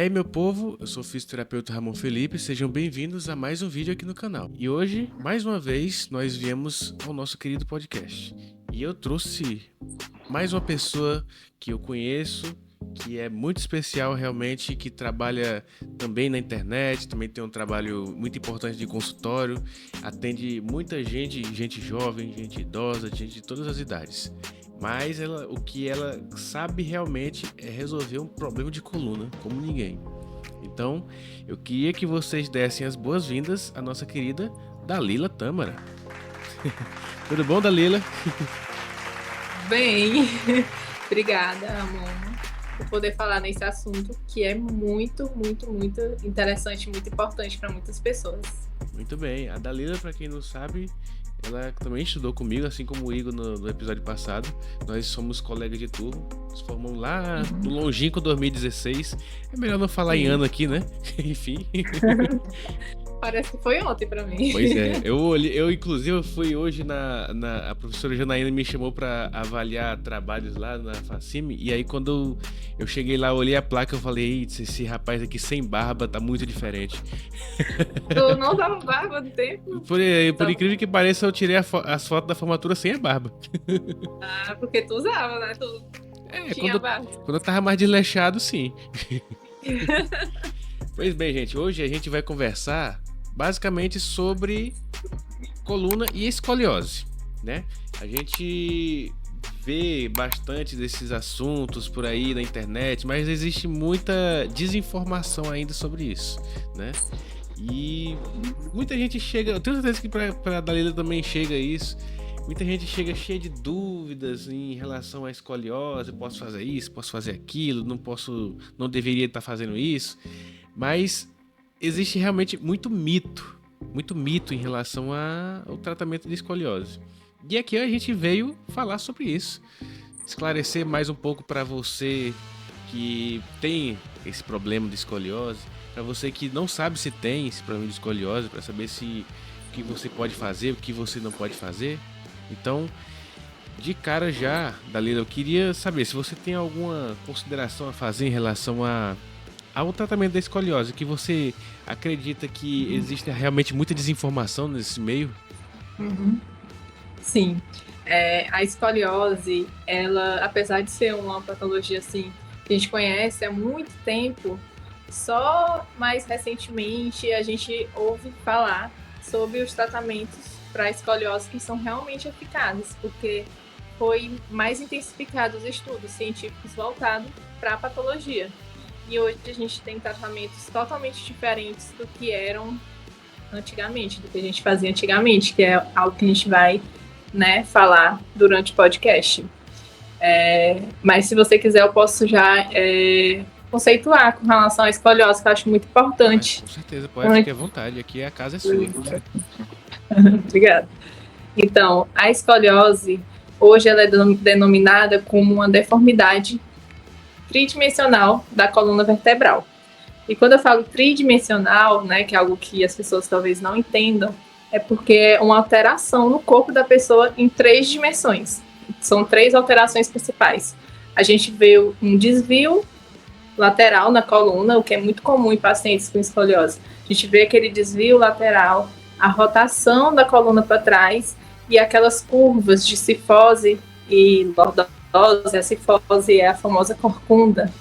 aí, meu povo, eu sou o fisioterapeuta Ramon Felipe, sejam bem-vindos a mais um vídeo aqui no canal. E hoje, mais uma vez, nós viemos ao nosso querido podcast. E eu trouxe mais uma pessoa que eu conheço, que é muito especial realmente, que trabalha também na internet, também tem um trabalho muito importante de consultório, atende muita gente, gente jovem, gente idosa, gente de todas as idades. Mas o que ela sabe realmente é resolver um problema de coluna, como ninguém. Então, eu queria que vocês dessem as boas-vindas à nossa querida Dalila Tâmara. Tudo bom, Dalila? Bem, obrigada, amor, por poder falar nesse assunto que é muito, muito, muito interessante, muito importante para muitas pessoas. Muito bem. A Dalila, para quem não sabe, ela também estudou comigo, assim como o Igor no episódio passado. Nós somos colegas de turma, nos formamos lá no longínquo 2016. É melhor não falar em ano aqui, né? Enfim. Parece que foi ontem pra mim. Pois é, eu inclusive fui hoje a professora Janaína me chamou para avaliar trabalhos lá na Facime, e aí quando eu cheguei lá, eu olhei a placa, eu falei, esse rapaz aqui sem barba tá muito diferente. Tu não tava barba no tempo? Por incrível que pareça, eu tirei as fotos da formatura sem a barba. Ah, porque tu usava, né? Tu tinha barba. Quando eu tava mais desleixado, sim. Pois bem, gente, hoje a gente vai conversar basicamente sobre coluna e escoliose, né? A gente vê bastante desses assuntos por aí na internet, mas existe muita desinformação ainda sobre isso, né? E muita gente chega, eu tenho certeza que para a Dalila também chega isso. Muita gente chega cheia de dúvidas em relação à escoliose, posso fazer isso, posso fazer aquilo, não deveria estar fazendo isso. Mas existe realmente muito mito em relação ao tratamento de escoliose. E aqui a gente veio falar sobre isso, esclarecer mais um pouco para você que tem esse problema de escoliose, para você que não sabe se tem esse problema de escoliose, para saber o que você pode fazer, o que você não pode fazer. Então, de cara já, Dalila, eu queria saber se você tem alguma consideração a fazer em relação ao tratamento da escoliose, que você acredita que existe realmente muita desinformação nesse meio? Sim, a escoliose, ela, apesar de ser uma patologia assim, que a gente conhece há muito tempo, só mais recentemente a gente ouve falar sobre os tratamentos para escoliose que são realmente eficazes, porque foi mais intensificado os estudos científicos voltados para a patologia. E hoje a gente tem tratamentos totalmente diferentes do que eram antigamente, do que a gente fazia antigamente, que é algo que a gente vai, né, falar durante o podcast. Mas se você quiser, eu posso já conceituar com relação à escoliose, que eu acho muito importante. Com certeza, pode ficar à vontade, aqui a casa é sua. Obrigada. Então, a escoliose, hoje ela é denominada como uma deformidade tridimensional da coluna vertebral. E quando eu falo tridimensional, né, que é algo que as pessoas talvez não entendam, é porque é uma alteração no corpo da pessoa em 3 dimensões. São 3 alterações principais. A gente vê um desvio lateral na coluna, o que é muito comum em pacientes com escoliose. A gente vê aquele desvio lateral, a rotação da coluna para trás e aquelas curvas de cifose e lordose. A cifose é a famosa corcunda,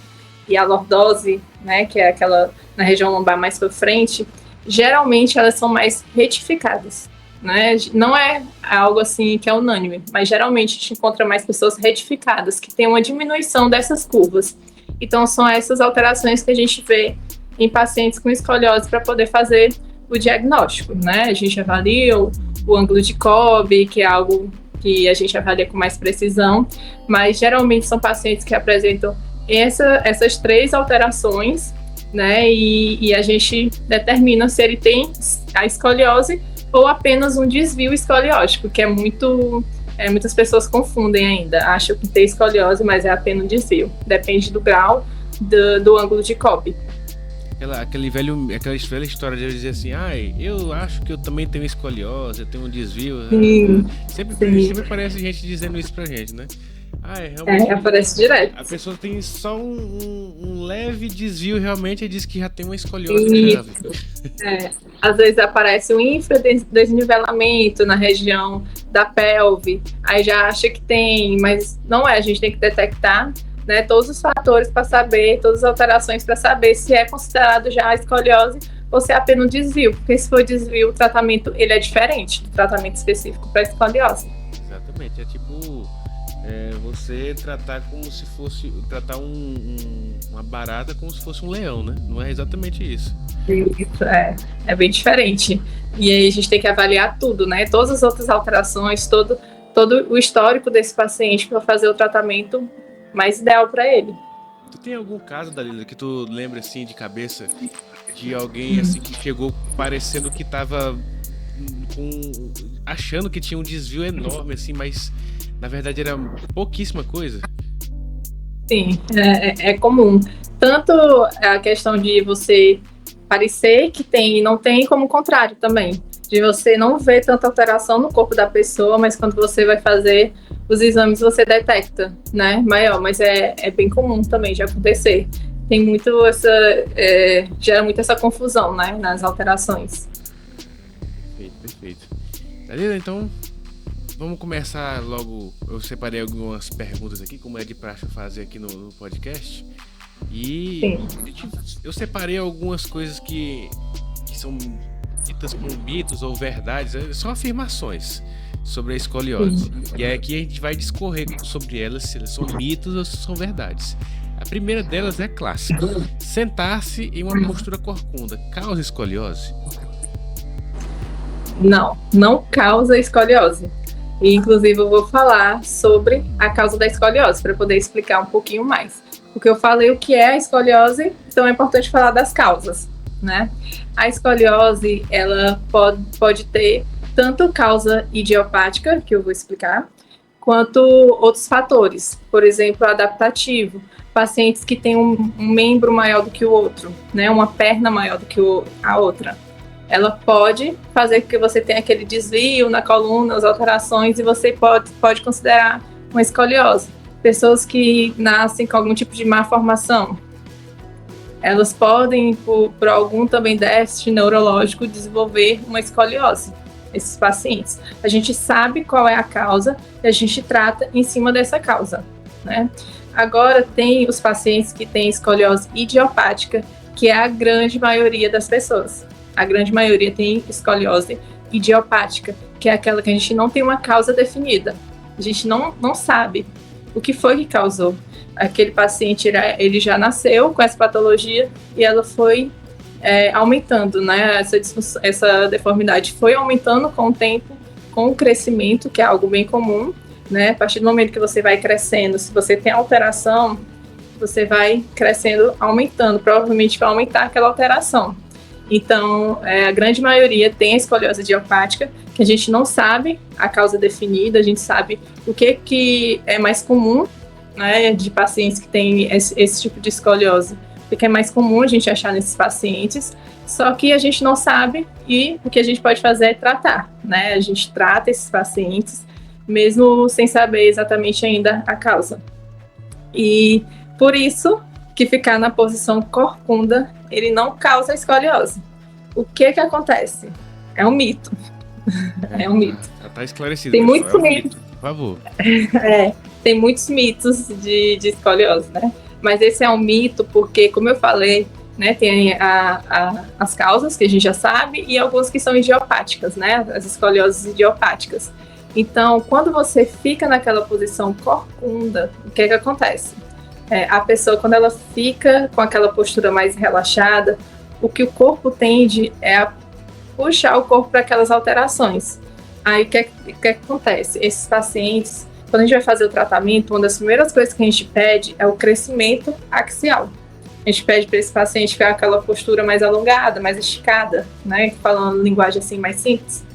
e a lordose, né, que é aquela na região lombar mais para frente, geralmente elas são mais retificadas, né? Não é algo assim que é unânime, mas geralmente a gente encontra mais pessoas retificadas, que têm uma diminuição dessas curvas. Então são essas alterações que a gente vê em pacientes com escoliose para poder fazer o diagnóstico, né? A gente avalia o ângulo de Cobb, que é algo que a gente avalia com mais precisão, mas geralmente são pacientes que apresentam essas 3 alterações, né? E a gente determina se ele tem a escoliose ou apenas um desvio escoliótico, que muitas pessoas confundem ainda, acham que tem escoliose, mas é apenas um desvio. Depende do grau do ângulo de Cobb. Aquela velha história de dizer assim, eu acho que eu também tenho escoliose, eu tenho um desvio. Sim. Sempre parece gente dizendo isso pra gente, né? Realmente. Aparece direto. A pessoa tem só um leve desvio, realmente, e diz que já tem uma escoliose grave. Às vezes aparece um infradesnivelamento na região da pelve, aí já acha que tem, mas não é, a gente tem que detectar, né, todos os fatores para saber, todas as alterações para saber se é considerado já a escoliose ou se é apenas um desvio, porque se for desvio, o tratamento ele é diferente do tratamento específico para escoliose. Exatamente, é tipo você tratar como se fosse tratar uma barata como se fosse um leão, né? Não é exatamente isso. Isso, é bem diferente. E aí a gente tem que avaliar tudo, né? Todas as outras alterações, todo o histórico desse paciente para fazer o tratamento mais ideal para ele. Tu tem algum caso, Dalila, que tu lembra assim de cabeça de alguém assim que chegou parecendo que tava achando que tinha um desvio enorme assim, mas na verdade era pouquíssima coisa? Sim, é comum. Tanto a questão de você parecer que tem e não tem, como o contrário também. De você não ver tanta alteração no corpo da pessoa, mas quando você vai fazer os exames você detecta, né? Maior, mas é bem comum também de acontecer. Tem muito gera muito essa confusão, né? Nas alterações. Perfeito. Dalila, então vamos começar logo. Eu separei algumas perguntas aqui, como é de praxe fazer aqui no podcast. E eu separei algumas coisas que são ditas como mitos ou verdades, são afirmações sobre a escoliose. E aqui a gente vai discorrer sobre elas, se elas são mitos ou se são verdades. A primeira delas é clássica. Sentar-se em uma postura corcunda causa escoliose? Não causa escoliose. E, inclusive, eu vou falar sobre a causa da escoliose, para poder explicar um pouquinho mais. Porque eu falei o que é a escoliose, então é importante falar das causas, né? A escoliose, ela pode ter tanto causa idiopática, que eu vou explicar, quanto outros fatores. Por exemplo, adaptativo. Pacientes que têm um membro maior do que o outro, né? Uma perna maior do que a outra. Ela pode fazer com que você tenha aquele desvio na coluna, as alterações, e você pode considerar uma escoliose. Pessoas que nascem com algum tipo de má formação, elas podem, por algum também déficit neurológico, desenvolver uma escoliose, esses pacientes. A gente sabe qual é a causa e a gente trata em cima dessa causa, né? Agora, tem os pacientes que têm escoliose idiopática, que é a grande maioria das pessoas. A grande maioria tem escoliose idiopática, que é aquela que a gente não tem uma causa definida. A gente não sabe o que foi que causou. Aquele paciente, ele já nasceu com essa patologia e ela foi aumentando, né? Essa deformidade foi aumentando com o tempo, com o crescimento, que é algo bem comum, né? A partir do momento que você vai crescendo, se você tem alteração, você vai crescendo, aumentando, provavelmente vai aumentar aquela alteração. Então, a grande maioria tem a escoliose idiopática, que a gente não sabe a causa definida, a gente sabe o que é mais comum, né, de pacientes que têm esse tipo de escoliose, o que é mais comum a gente achar nesses pacientes, só que a gente não sabe e o que a gente pode fazer é tratar, né? A gente trata esses pacientes, mesmo sem saber exatamente ainda a causa. E por isso que ficar na posição corcunda, ele não causa escoliose. O que acontece? É um mito. É um mito. Já tá esclarecido. Tem muitos mitos. Por favor. Tem muitos mitos de escoliose, né? Mas esse é um mito porque, como eu falei, né, tem as causas que a gente já sabe e algumas que são idiopáticas, né? As escolioses idiopáticas. Então, quando você fica naquela posição corcunda, o que acontece? A pessoa, quando ela fica com aquela postura mais relaxada, o que o corpo tende é a puxar o corpo para aquelas alterações. Aí, o que acontece? Esses pacientes, quando a gente vai fazer o tratamento, uma das primeiras coisas que a gente pede é o crescimento axial. A gente pede para esse paciente ficar com aquela postura mais alongada, mais esticada, né? Falando linguagem assim mais simples,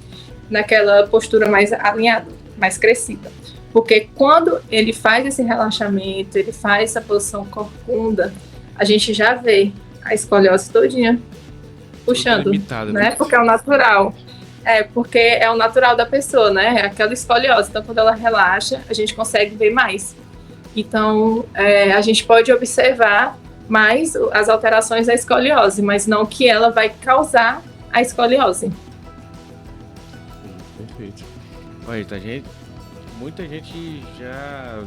naquela postura mais alinhada, mais crescida. Porque quando ele faz esse relaxamento, ele faz essa posição corcunda, a gente já vê a escoliose todinha puxando, limitada, né? Porque é o natural. Porque é o natural da pessoa, né? É aquela escoliose. Então, quando ela relaxa, a gente consegue ver mais. Então, a gente pode observar mais as alterações da escoliose, mas não que ela vai causar a escoliose. Perfeito. Olha, tá, muita gente já...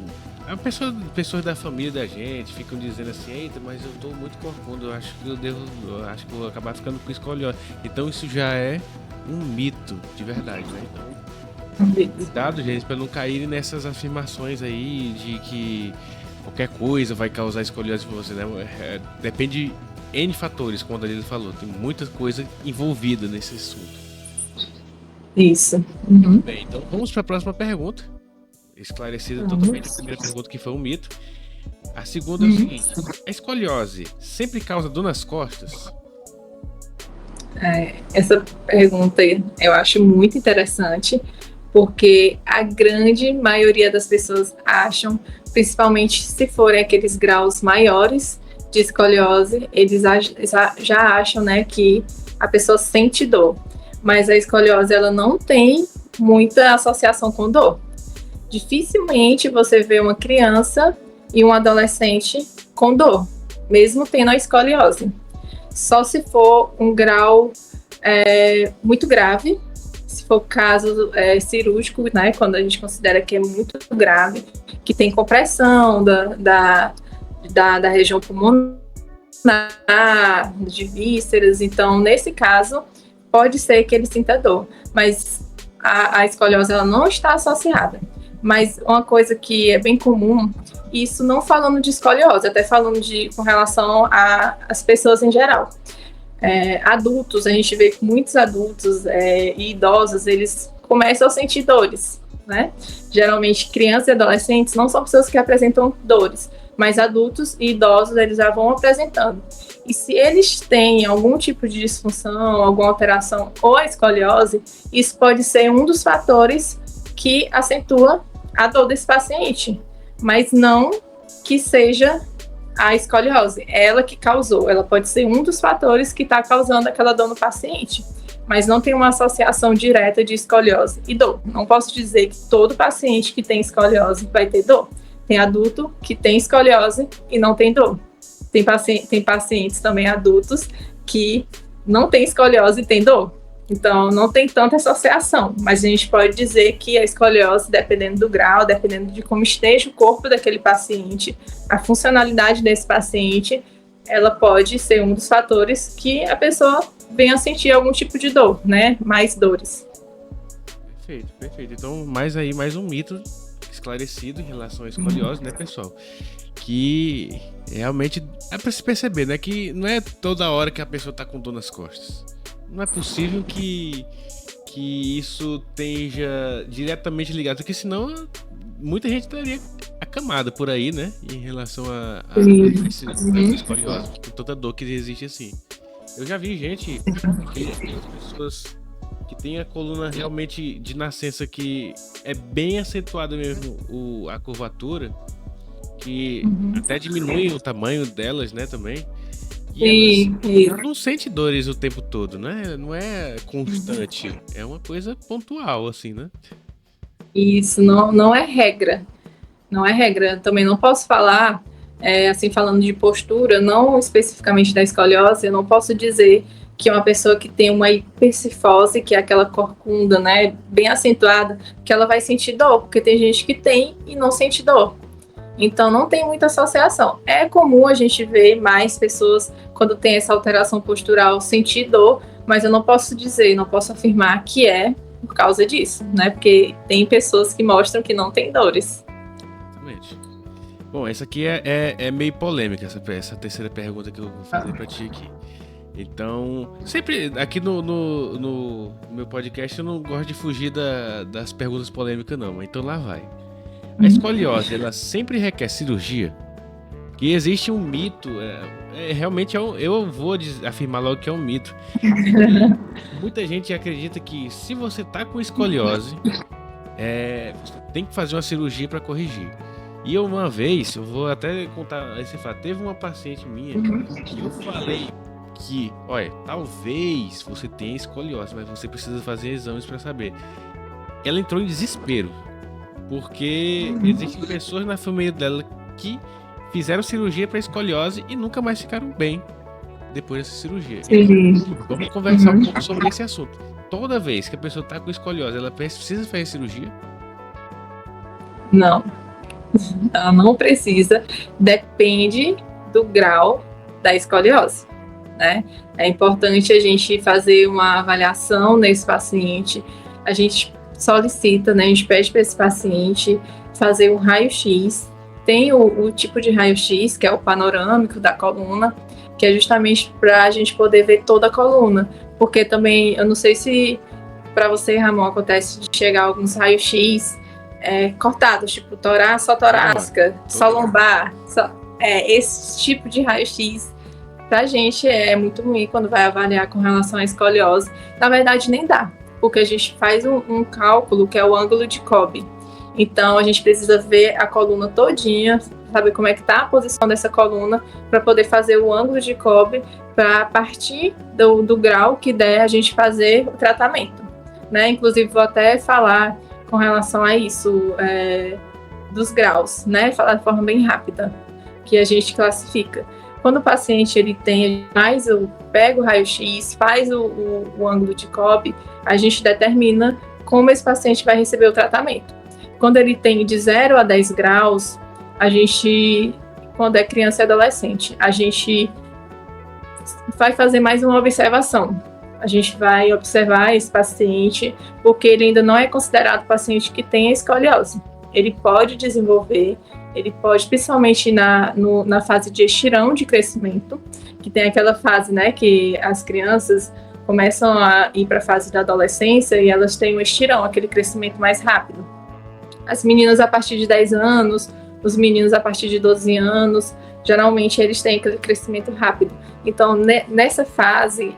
Pessoas da família da gente ficam dizendo assim: eita, mas eu tô muito corcunda, eu acho que eu vou acabar ficando com escoliose. Então isso já é um mito de verdade, né? Então, cuidado, gente, para não caírem nessas afirmações aí de que qualquer coisa vai causar escoliose pra você, né? Depende de N fatores, como a Dalila falou, tem muita coisa envolvida nesse assunto. Isso. Bem, então vamos para a próxima pergunta. Esclarecida totalmente a primeira pergunta, que foi um mito. A segunda é o seguinte: a escoliose sempre causa dor nas costas? Essa pergunta eu acho muito interessante, porque a grande maioria das pessoas acham, principalmente se forem aqueles graus maiores de escoliose, eles já acham, né, que a pessoa sente dor. Mas a escoliose, ela não tem muita associação com dor. Dificilmente você vê uma criança e um adolescente com dor, mesmo tendo a escoliose. Só se for um grau muito grave, se for caso cirúrgico, né, quando a gente considera que é muito grave, que tem compressão da região pulmonar, de vísceras. Então, nesse caso, pode ser que ele sinta dor, mas a escoliose, ela não está associada. Mas uma coisa que é bem comum, isso não falando de escoliose, até falando com relação às pessoas em geral. Adultos, a gente vê que muitos adultos e idosos, eles começam a sentir dores, né? Geralmente, crianças e adolescentes não são pessoas que apresentam dores, mas adultos e idosos, eles já vão apresentando. E se eles têm algum tipo de disfunção, alguma alteração ou a escoliose, isso pode ser um dos fatores que acentua a dor desse paciente, mas não que seja a escoliose, ela que causou. Ela pode ser um dos fatores que está causando aquela dor no paciente, mas não tem uma associação direta de escoliose e dor. Não posso dizer que todo paciente que tem escoliose vai ter dor. Tem adulto que tem escoliose e não tem dor. Tem pacientes também adultos que não tem escoliose e tem dor. Então, não tem tanta associação, mas a gente pode dizer que a escoliose, dependendo do grau, dependendo de como esteja o corpo daquele paciente, a funcionalidade desse paciente, ela pode ser um dos fatores que a pessoa venha a sentir algum tipo de dor, né? Mais dores. Perfeito. Então, mais um mito esclarecido em relação à escoliose, né, pessoal? Que realmente é para se perceber, né? Que não é toda hora que a pessoa tá com dor nas costas. Não é possível que isso esteja diretamente ligado, porque senão muita gente estaria acamada por aí, né? Em relação a escoliose, com tanta dor que existe assim. Eu já vi gente, pessoas que tem a coluna realmente de nascença que é bem acentuada mesmo, a curvatura, que até diminui o tamanho delas, né, também. E elas não sente dores o tempo todo, né? Não é constante. É uma coisa pontual, assim, né? Isso, não é regra. Não é regra. Também não posso falar, assim, falando de postura, não especificamente da escoliose, eu não posso dizer que uma pessoa que tem uma hipercifose, que é aquela corcunda, né, bem acentuada, que ela vai sentir dor, porque tem gente que tem e não sente dor. Então, não tem muita associação. É comum a gente ver mais pessoas, quando tem essa alteração postural, sentir dor, mas eu não posso dizer, não posso afirmar que é por causa disso, né? Porque tem pessoas que mostram que não tem dores. Exatamente. Bom, essa aqui é meio polêmica, essa terceira pergunta que eu vou fazer pra ti aqui. Então, sempre aqui no meu podcast eu não gosto de fugir das perguntas polêmicas, não. Então lá vai. A escoliose, ela sempre requer cirurgia? Que existe um mito, realmente eu vou afirmar logo que é um mito. Muita gente acredita que se você tá com escoliose, você tem que fazer uma cirurgia para corrigir. E uma vez, eu vou até contar esse fato, teve uma paciente minha que eu falei que, olha, talvez você tenha escoliose, mas você precisa fazer exames para saber. Ela entrou em desespero. Porque existem pessoas na família dela que fizeram cirurgia para escoliose e nunca mais ficaram bem depois dessa cirurgia. Vamos conversar um pouco sobre esse assunto. Toda vez que a pessoa está com escoliose, ela precisa fazer cirurgia? Não, ela não precisa. Depende do grau da escoliose, né? É importante a gente fazer uma avaliação nesse paciente. A gente solicita, né? A gente pede para esse paciente fazer um raio-x. Tem o tipo de raio-x, que é o panorâmico da coluna, que é justamente para a gente poder ver toda a coluna. Porque também, eu não sei se para você, Ramon, acontece de chegar alguns raios-x cortados, tipo só torácica, só lombar. Esse tipo de raio-x, pra gente, é muito ruim quando vai avaliar com relação à escoliose. Na verdade, nem dá, porque a gente faz um cálculo que é o ângulo de Cobb. Então, a gente precisa ver a coluna todinha, saber como é que está a posição dessa coluna, para poder fazer o ângulo de Cobb, para a partir do grau que der a gente fazer o tratamento, né? Inclusive, vou até falar com relação a isso, dos graus, né? Falar de forma bem rápida, que a gente classifica. Quando o paciente ele pega o raio-x, faz o ângulo de Cobb, a gente determina como esse paciente vai receber o tratamento. Quando ele tem de 0 a 10 graus, a gente, quando é criança e adolescente, a gente vai fazer mais uma observação. A gente vai observar esse paciente, porque ele ainda não é considerado paciente que tem escoliose. Ele pode desenvolver, ele pode, principalmente na fase de estirão de crescimento, que tem aquela fase, né, que as crianças começam a ir para a fase da adolescência e elas têm um estirão, aquele crescimento mais rápido. As meninas a partir de 10 anos, os meninos a partir de 12 anos, geralmente eles têm aquele crescimento rápido. Então, nessa fase,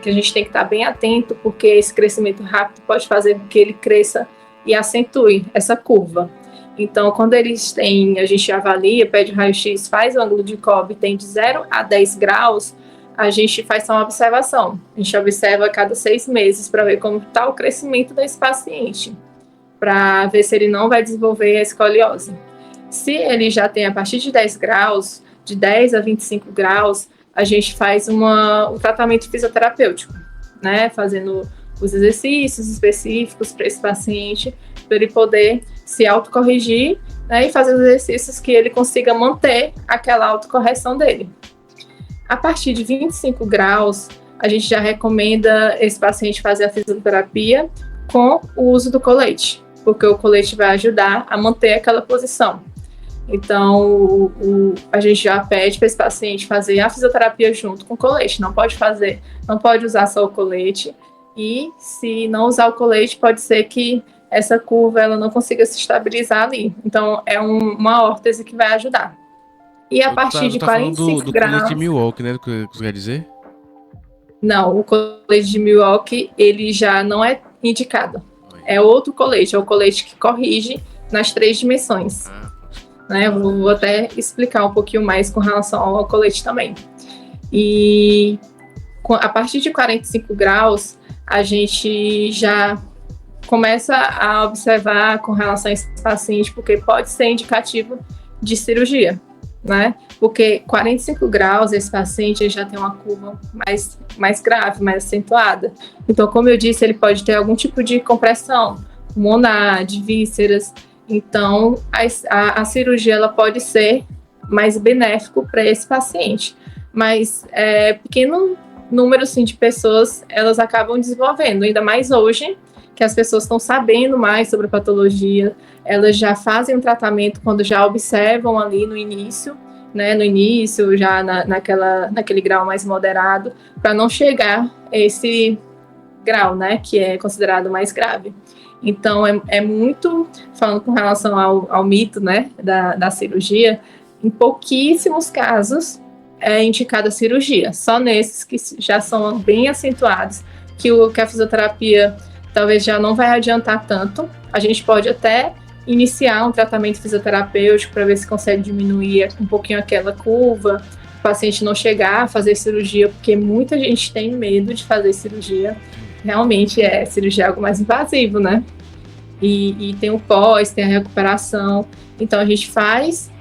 que a gente tem que estar bem atento, porque esse crescimento rápido pode fazer com que ele cresça e acentue essa curva. Então, quando eles têm, a gente avalia, pede o raio-x, faz o ângulo de Cobb, tem de 0 a 10 graus, a gente faz só uma observação. A gente observa a cada 6 meses para ver como está o crescimento desse paciente, para ver se ele não vai desenvolver a escoliose. Se ele já tem a partir de 10 graus, de 10 a 25 graus, a gente faz o tratamento fisioterapêutico, né? Fazendo os exercícios específicos para esse paciente, para ele poder se autocorrigir, né? E fazer os exercícios que ele consiga manter aquela autocorreção dele. A partir de 25 graus, a gente já recomenda esse paciente fazer a fisioterapia com o uso do colete, porque o colete vai ajudar a manter aquela posição. Então, a gente já pede para esse paciente fazer a fisioterapia junto com o colete. Não pode usar só o colete. E se não usar o colete, pode ser que essa curva ela não consiga se estabilizar ali. Então, é uma órtese que vai ajudar. E a partir de 45 graus... do colete de Milwaukee, né? Que você quer dizer? Não, o colete de Milwaukee, ele já não é indicado. É outro colete, é o colete que corrige nas 3 dimensões. Né? Vou até explicar um pouquinho mais com relação ao colete também. E a partir de 45 graus, a gente já começa a observar com relação a esse paciente, porque pode ser indicativo de cirurgia, né? Porque 45 graus, esse paciente já tem uma curva mais grave, mais acentuada. Então, como eu disse, ele pode ter algum tipo de compressão pulmonar, de vísceras. Então, a cirurgia ela pode ser mais benéfico para esse paciente. Mas pequeno número assim, de pessoas, elas acabam desenvolvendo, ainda mais hoje, que as pessoas estão sabendo mais sobre a patologia, elas já fazem um tratamento quando já observam ali no início, né, já naquele grau mais moderado, para não chegar a esse grau, né, que é considerado mais grave. Então, é muito, falando com relação ao mito, né, da cirurgia, em pouquíssimos casos é indicada a cirurgia, só nesses que já são bem acentuados, que a fisioterapia talvez já não vai adiantar tanto. A gente pode até iniciar um tratamento fisioterapêutico para ver se consegue diminuir um pouquinho aquela curva, o paciente não chegar a fazer cirurgia, porque muita gente tem medo de fazer cirurgia. Realmente cirurgia é algo mais invasivo, né? E tem o pós, tem a recuperação. Então a gente faz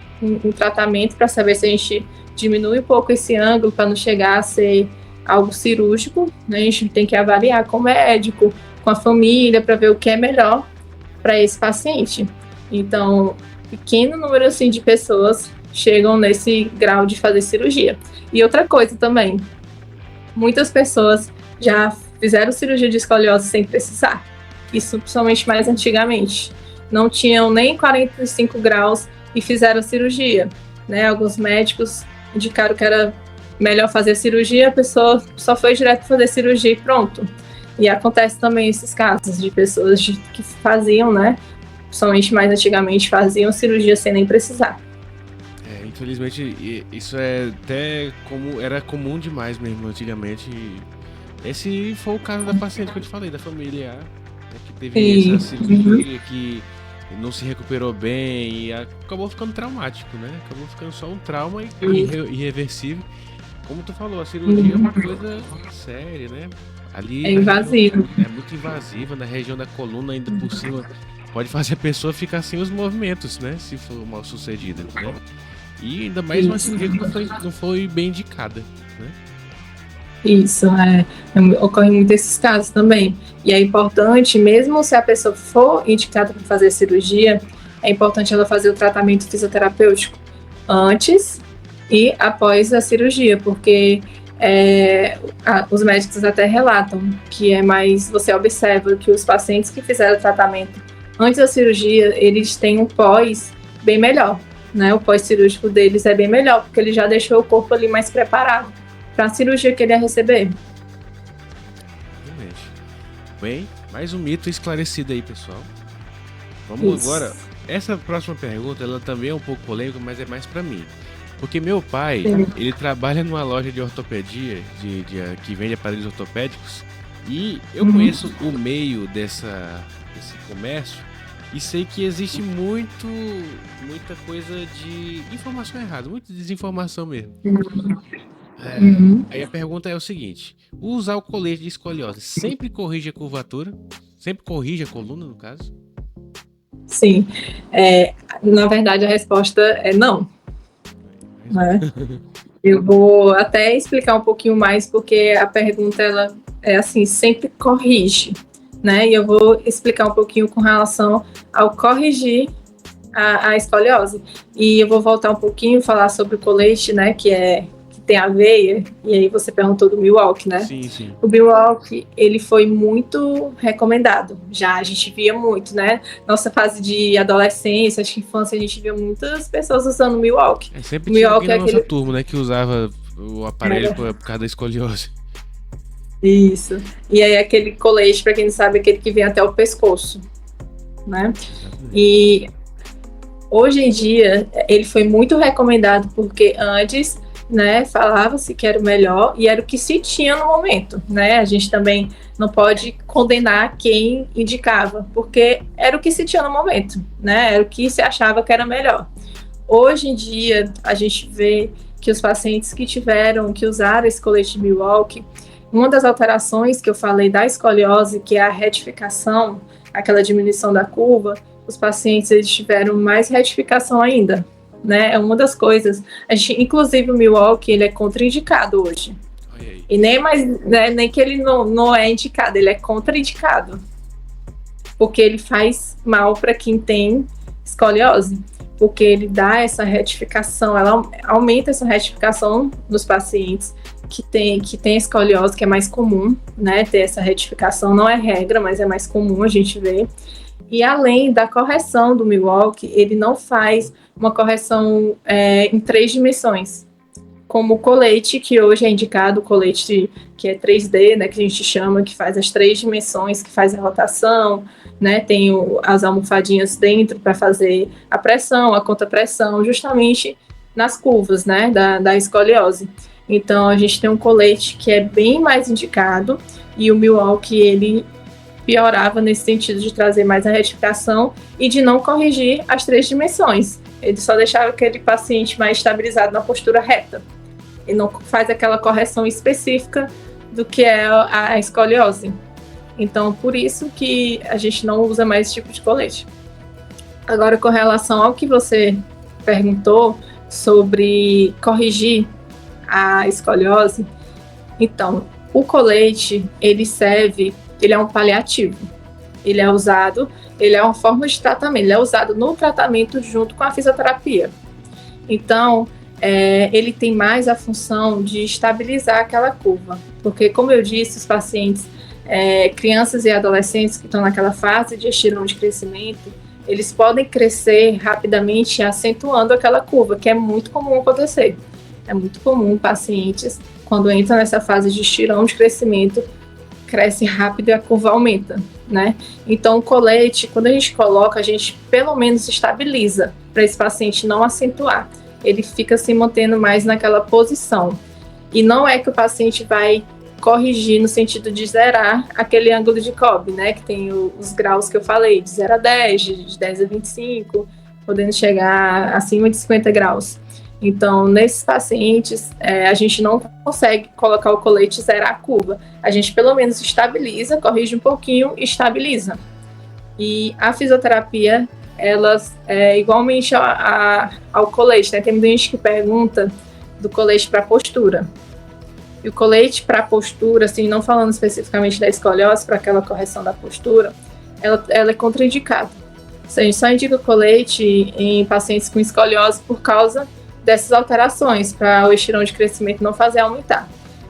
um tratamento para saber se a gente diminui um pouco esse ângulo para não chegar a ser algo cirúrgico, né? A gente tem que avaliar com o médico, com a família, para ver o que é melhor para esse paciente. Então, pequeno número assim, de pessoas chegam nesse grau de fazer cirurgia. E outra coisa também, muitas pessoas já fizeram cirurgia de escoliose sem precisar. Isso principalmente mais antigamente. Não tinham nem 45 graus e fizeram cirurgia, né? Alguns médicos indicaram que era melhor fazer cirurgia, a pessoa só foi direto fazer cirurgia e pronto. E acontece também esses casos de pessoas que faziam, né? Principalmente mais antigamente, faziam cirurgia sem nem precisar. Infelizmente, isso é até como era comum demais mesmo antigamente. Esse foi o caso da paciente que eu te falei, da familiar, né, que teve essa cirurgia que não se recuperou bem e acabou ficando traumático, né? Acabou ficando só um trauma irreversível. Como tu falou, a cirurgia é uma coisa séria, né? Ali é invasiva. É muito invasiva, na região da coluna, ainda por cima. Pode fazer a pessoa ficar sem os movimentos, né? Se for mal sucedida, né? E ainda mais uma cirurgia que não foi bem indicada, né? Isso, ocorre muito esses casos também. E é importante, mesmo se a pessoa for indicada para fazer cirurgia, é importante ela fazer o tratamento fisioterapêutico antes e após a cirurgia, porque os médicos até relatam que é mais, você observa que os pacientes que fizeram o tratamento antes da cirurgia, eles têm um pós bem melhor, né? O pós-cirúrgico deles é bem melhor, porque ele já deixou o corpo ali mais preparado para a cirurgia que ele ia receber. Realmente. Bem, mais um mito esclarecido aí, pessoal. Vamos agora. Essa próxima pergunta, ela também é um pouco polêmica, mas é mais para mim. Porque meu pai, ele trabalha numa loja de ortopedia, que vende aparelhos ortopédicos, e eu conheço o meio desse comércio e sei que existe muita coisa de informação errada, muita desinformação mesmo. Aí a pergunta é o seguinte: usar o colete de escoliose sempre corrige a curvatura? Sempre corrige a coluna, no caso? Sim. Na verdade, a resposta é não. Eu vou até explicar um pouquinho mais, porque a pergunta ela é assim, sempre corrige, né? E eu vou explicar um pouquinho com relação ao corrigir a escoliose. E eu vou voltar um pouquinho e falar sobre o colete, né? Que tem aveia, e aí você perguntou do Milwaukee, né? Sim. O Milwaukee, ele foi muito recomendado, já a gente via muito, né? Nossa fase de adolescência, acho que infância, a gente via muitas pessoas usando o Milwaukee. Sempre tinha alguém na nossa turma, né, que usava o aparelho por causa da escoliose. Isso, e aí aquele colete, para quem não sabe, aquele que vem até o pescoço, né? E hoje em dia, ele foi muito recomendado, porque antes, né, falava-se que era o melhor e era o que se tinha no momento, né? A gente também não pode condenar quem indicava, porque era o que se tinha no momento, né? Era o que se achava que era melhor. Hoje em dia, a gente vê que os pacientes que usaram esse colete de Milwaukee, uma das alterações que eu falei da escoliose, que é a retificação, aquela diminuição da curva, os pacientes eles tiveram mais retificação ainda, né? É uma das coisas. Inclusive o Milwaukee, ele é contraindicado hoje. E nem mais, né, nem que ele não é indicado, ele é contraindicado. Porque ele faz mal para quem tem escoliose. Porque ele dá essa retificação, ela aumenta essa retificação nos pacientes que tem escoliose, que é mais comum, né? Ter essa retificação não é regra, mas é mais comum a gente ver. E além da correção do Milwaukee, ele não faz uma correção em 3 dimensões, como o colete, que hoje é indicado, o colete que é 3D, né, que a gente chama, que faz as 3 dimensões, que faz a rotação, né, tem as almofadinhas dentro para fazer a pressão, a contrapressão, justamente nas curvas, né, da escoliose. Então, a gente tem um colete que é bem mais indicado, e o Milwaukee, ele piorava nesse sentido de trazer mais a retificação e de não corrigir as 3 dimensões. Ele só deixava aquele paciente mais estabilizado na postura reta. E não faz aquela correção específica do que é a escoliose. Então, por isso que a gente não usa mais esse tipo de colete. Agora, com relação ao que você perguntou sobre corrigir a escoliose. Então, o colete, ele é um paliativo. Ele é usado, ele é uma forma de tratamento, ele é usado no tratamento junto com a fisioterapia. Então, ele tem mais a função de estabilizar aquela curva, porque, como eu disse, os pacientes, crianças e adolescentes que estão naquela fase de estirão de crescimento, eles podem crescer rapidamente acentuando aquela curva, que é muito comum acontecer. É muito comum pacientes, quando entram nessa fase de estirão de crescimento, cresce rápido e a curva aumenta, né? Então, o colete, quando a gente coloca, a gente pelo menos estabiliza para esse paciente não acentuar. Ele fica se mantendo mais naquela posição. E não é que o paciente vai corrigir no sentido de zerar aquele ângulo de Cobb, né? Que tem os graus que eu falei, de 0 a 10, de 10 a 25, podendo chegar acima de 50 graus. Então, nesses pacientes, a gente não consegue colocar o colete e zerar a curva. A gente, pelo menos, estabiliza, corrige um pouquinho e estabiliza. E a fisioterapia, elas igualmente ao colete, né? Tem muita gente que pergunta do colete para postura. E o colete para postura, assim, não falando especificamente da escoliose, para aquela correção da postura, ela é contraindicada. A gente só indica o colete em pacientes com escoliose por causa dessas alterações, para o estirão de crescimento não fazer aumentar.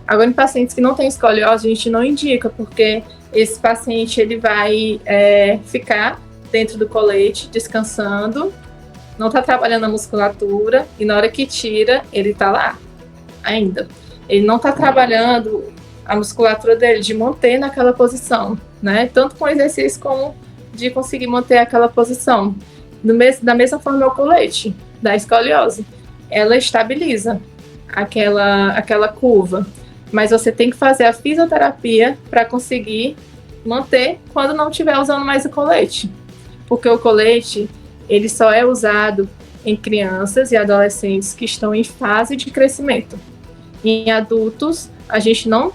Agora, em pacientes que não têm escoliose, a gente não indica, porque esse paciente ele vai ficar dentro do colete, descansando, não está trabalhando a musculatura, e na hora que tira, ele está lá ainda. Ele não está trabalhando a musculatura dele de manter naquela posição, né? Tanto com exercício como de conseguir manter aquela posição. Da mesma forma, o colete da escoliose, ela estabiliza aquela curva, mas você tem que fazer a fisioterapia para conseguir manter quando não estiver usando mais o colete, porque o colete ele só é usado em crianças e adolescentes que estão em fase de crescimento. Em adultos, a gente não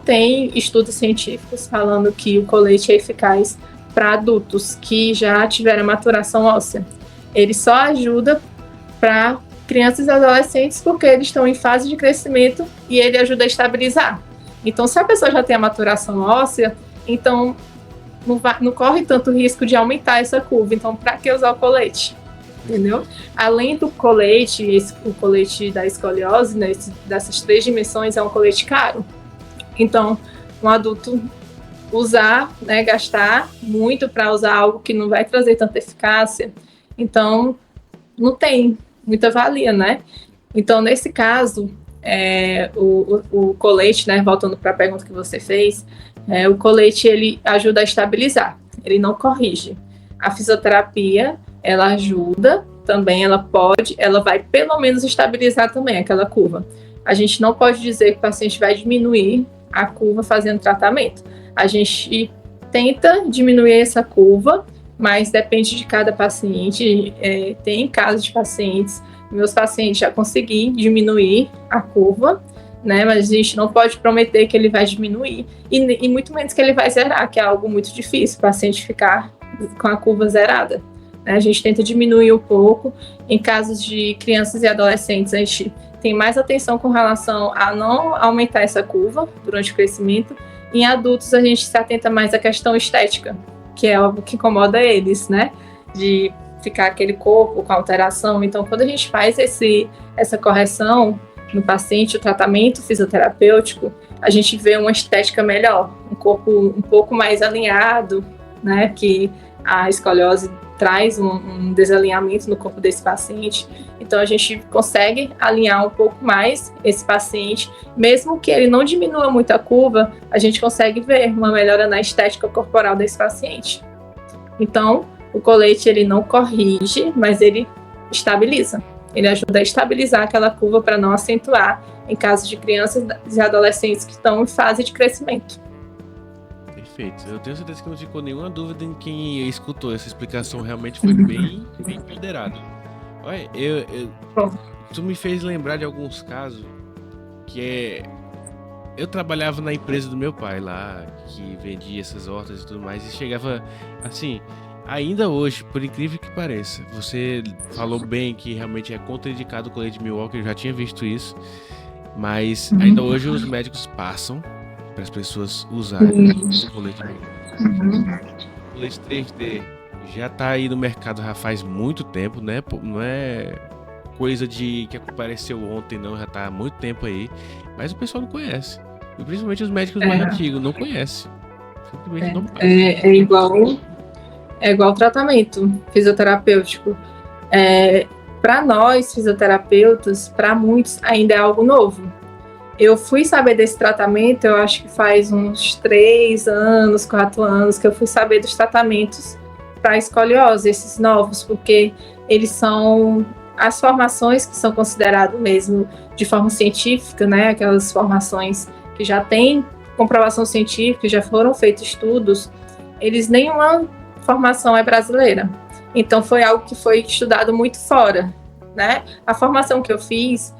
tem estudos científicos falando que o colete é eficaz para adultos que já tiveram maturação óssea. Ele só ajuda para crianças e adolescentes porque eles estão em fase de crescimento e ele ajuda a estabilizar. Então, se a pessoa já tem a maturação óssea, então não corre tanto risco de aumentar essa curva. Então, para que usar o colete? Entendeu? Além do colete, o colete da escoliose, né, dessas 3 dimensões, é um colete caro. Então, um adulto usar, né, gastar muito para usar algo que não vai trazer tanta eficácia, então não tem muita valia, né? Então, nesse caso, o colete, né, voltando para a pergunta que você fez, o colete ele ajuda a estabilizar, ele não corrige. A fisioterapia ela ajuda também, ela vai pelo menos estabilizar também aquela curva. A gente não pode dizer que o paciente vai diminuir a curva fazendo tratamento. A gente tenta diminuir essa curva, mas depende de cada paciente. Tem casos de pacientes, meus pacientes já consegui diminuir a curva, né? Mas a gente não pode prometer que ele vai diminuir e muito menos que ele vai zerar, que é algo muito difícil, o paciente ficar com a curva zerada. A gente tenta diminuir um pouco. Em casos de crianças e adolescentes, a gente tem mais atenção com relação a não aumentar essa curva durante o crescimento. Em adultos, a gente se atenta mais à questão estética, que é algo que incomoda eles, né? De ficar aquele corpo com alteração. Então, quando a gente faz essa correção no paciente, o tratamento fisioterapêutico, a gente vê uma estética melhor, um corpo um pouco mais alinhado, né? Que a escoliose traz um desalinhamento no corpo desse paciente. Então, a gente consegue alinhar um pouco mais esse paciente, mesmo que ele não diminua muito a curva, a gente consegue ver uma melhora na estética corporal desse paciente. Então, o colete, ele não corrige, mas ele estabiliza. Ele ajuda a estabilizar aquela curva para não acentuar em casos de crianças e adolescentes que estão em fase de crescimento. Perfeito. Eu tenho certeza que não ficou nenhuma dúvida em quem escutou. Essa explicação realmente foi bem ponderada. Olha, tu me fez lembrar de alguns casos que eu trabalhava na empresa do meu pai lá, que vendia essas hortas e tudo mais, e chegava assim, ainda hoje, por incrível que pareça, você falou bem que realmente é contraindicado o colete de Milwaukee, eu já tinha visto isso, mas ainda hoje os médicos passam para as pessoas usarem o colete de Milwaukee. O colete 3D já tá aí no mercado já faz muito tempo, né? Não é coisa de que apareceu ontem, não, já tá há muito tempo aí, mas o pessoal não conhece. E principalmente os médicos mais antigos não conhecem. Simplesmente não passam. É igual tratamento fisioterapêutico. Para nós, fisioterapeutas, para muitos, ainda é algo novo. Eu fui saber desse tratamento, eu acho que faz uns 3 anos, 4 anos, que eu fui saber dos tratamentos para escoliose, esses novos, porque eles são as formações que são consideradas mesmo de forma científica, né? Aquelas formações que já têm comprovação científica, já foram feitos estudos, nenhuma formação é brasileira. Então foi algo que foi estudado muito fora, né? A formação que eu fiz